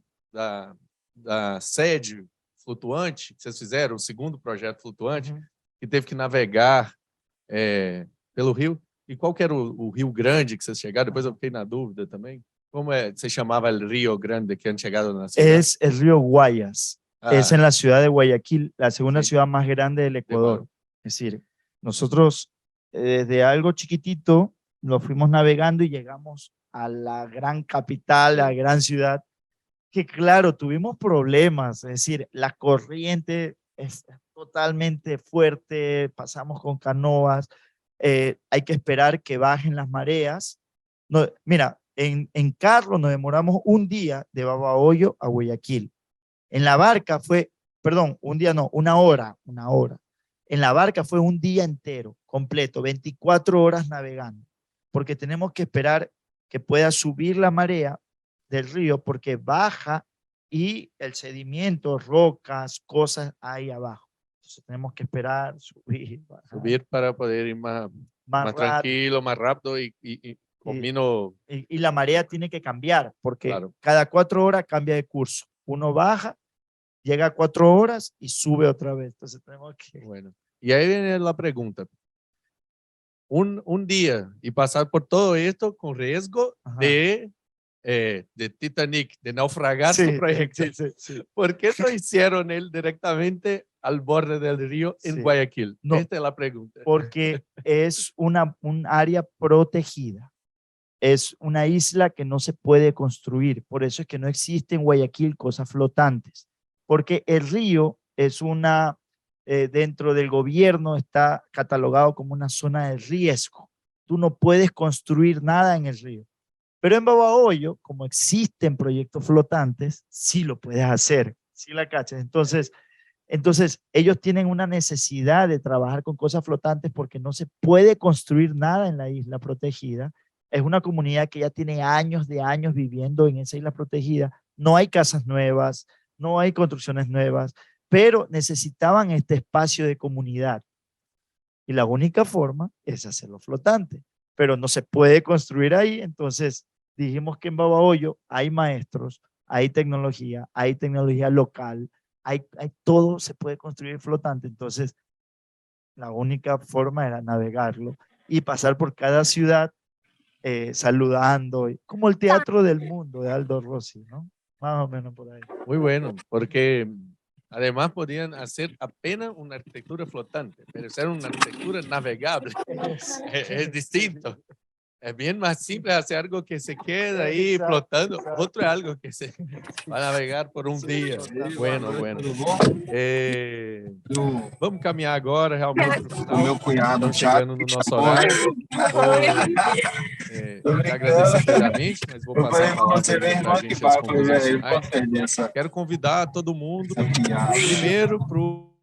sede flutuante que vocês fizeram, o segundo projeto flutuante, que teve que navegar pelo rio, e qual que era o Rio Grande que vocês chegaram? Depois eu fiquei na dúvida também. Como se chamava o Rio Grande que han chegado na cidade? Es el río Guayas. Es en la ciudad de Guayaquil, la segunda ciudad más grande del Ecuador. Es decir, nosotros desde algo chiquitito lo fuimos navegando y llegamos a la gran capital, a la gran ciudad, que claro, tuvimos problemas, es decir, la corriente es totalmente fuerte, pasamos con canoas, hay que esperar que bajen las mareas. No, mira, en carro nos demoramos un día de Babahoyo a Guayaquil. En la barca fue, perdón, un día no, una hora. En la barca fue un día entero, completo, 24 horas navegando, porque tenemos que esperar que pueda subir la marea del río, porque baja y el sedimento, rocas, cosas ahí abajo. Entonces tenemos que esperar, subir, bajar. Subir para poder ir más tranquilo, más rápido y combino. Y la marea tiene que cambiar, porque claro, cada 4 horas cambia de curso. Uno baja, llega a 4 horas y sube otra vez. Entonces tenemos que... Bueno, y ahí viene la pregunta. Un día y pasar por todo esto con riesgo de Titanic, de naufragar su proyecto. Sí. ¿Por qué no hicieron él directamente al borde del río en Guayaquil? No, esta es la pregunta. Porque es un área protegida. Es una isla que no se puede construir. Por eso es que no existe en Guayaquil cosas flotantes. Porque el río es dentro del gobierno está catalogado como una zona de riesgo. Tú no puedes construir nada en el río. Pero en Babahoyo, como existen proyectos flotantes, sí lo puedes hacer. ¿Sí la cachas? Entonces, ellos tienen una necesidad de trabajar con cosas flotantes porque no se puede construir nada en la isla protegida. Es una comunidad que ya tiene años viviendo en esa isla protegida. No hay casas nuevas, no hay construcciones nuevas, pero necesitaban este espacio de comunidad. Y la única forma es hacerlo flotante, pero no se puede construir ahí. Entonces dijimos que en Babahoyo hay maestros, hay tecnología local, hay todo se puede construir flotante. Entonces la única forma era navegarlo y pasar por cada ciudad saludando, como el Teatro del Mundo de Aldo Rossi, ¿no? Más o menos por ahí. Muy bueno, porque además podían hacer apenas una arquitectura flotante, pero hacer una arquitectura navegable es distinto. Es bien más simple hacer algo que se queda ahí flotando, otro es algo que se va a navegar por un día. Bueno. Vamos caminhar agora realmente para o final. O meu cunhado, estamos chegando no nosso horário. Vou agradecer primeiramente, mas vou passar a palavra para a gente as conclusões. Quero convidar todo mundo primeiro para o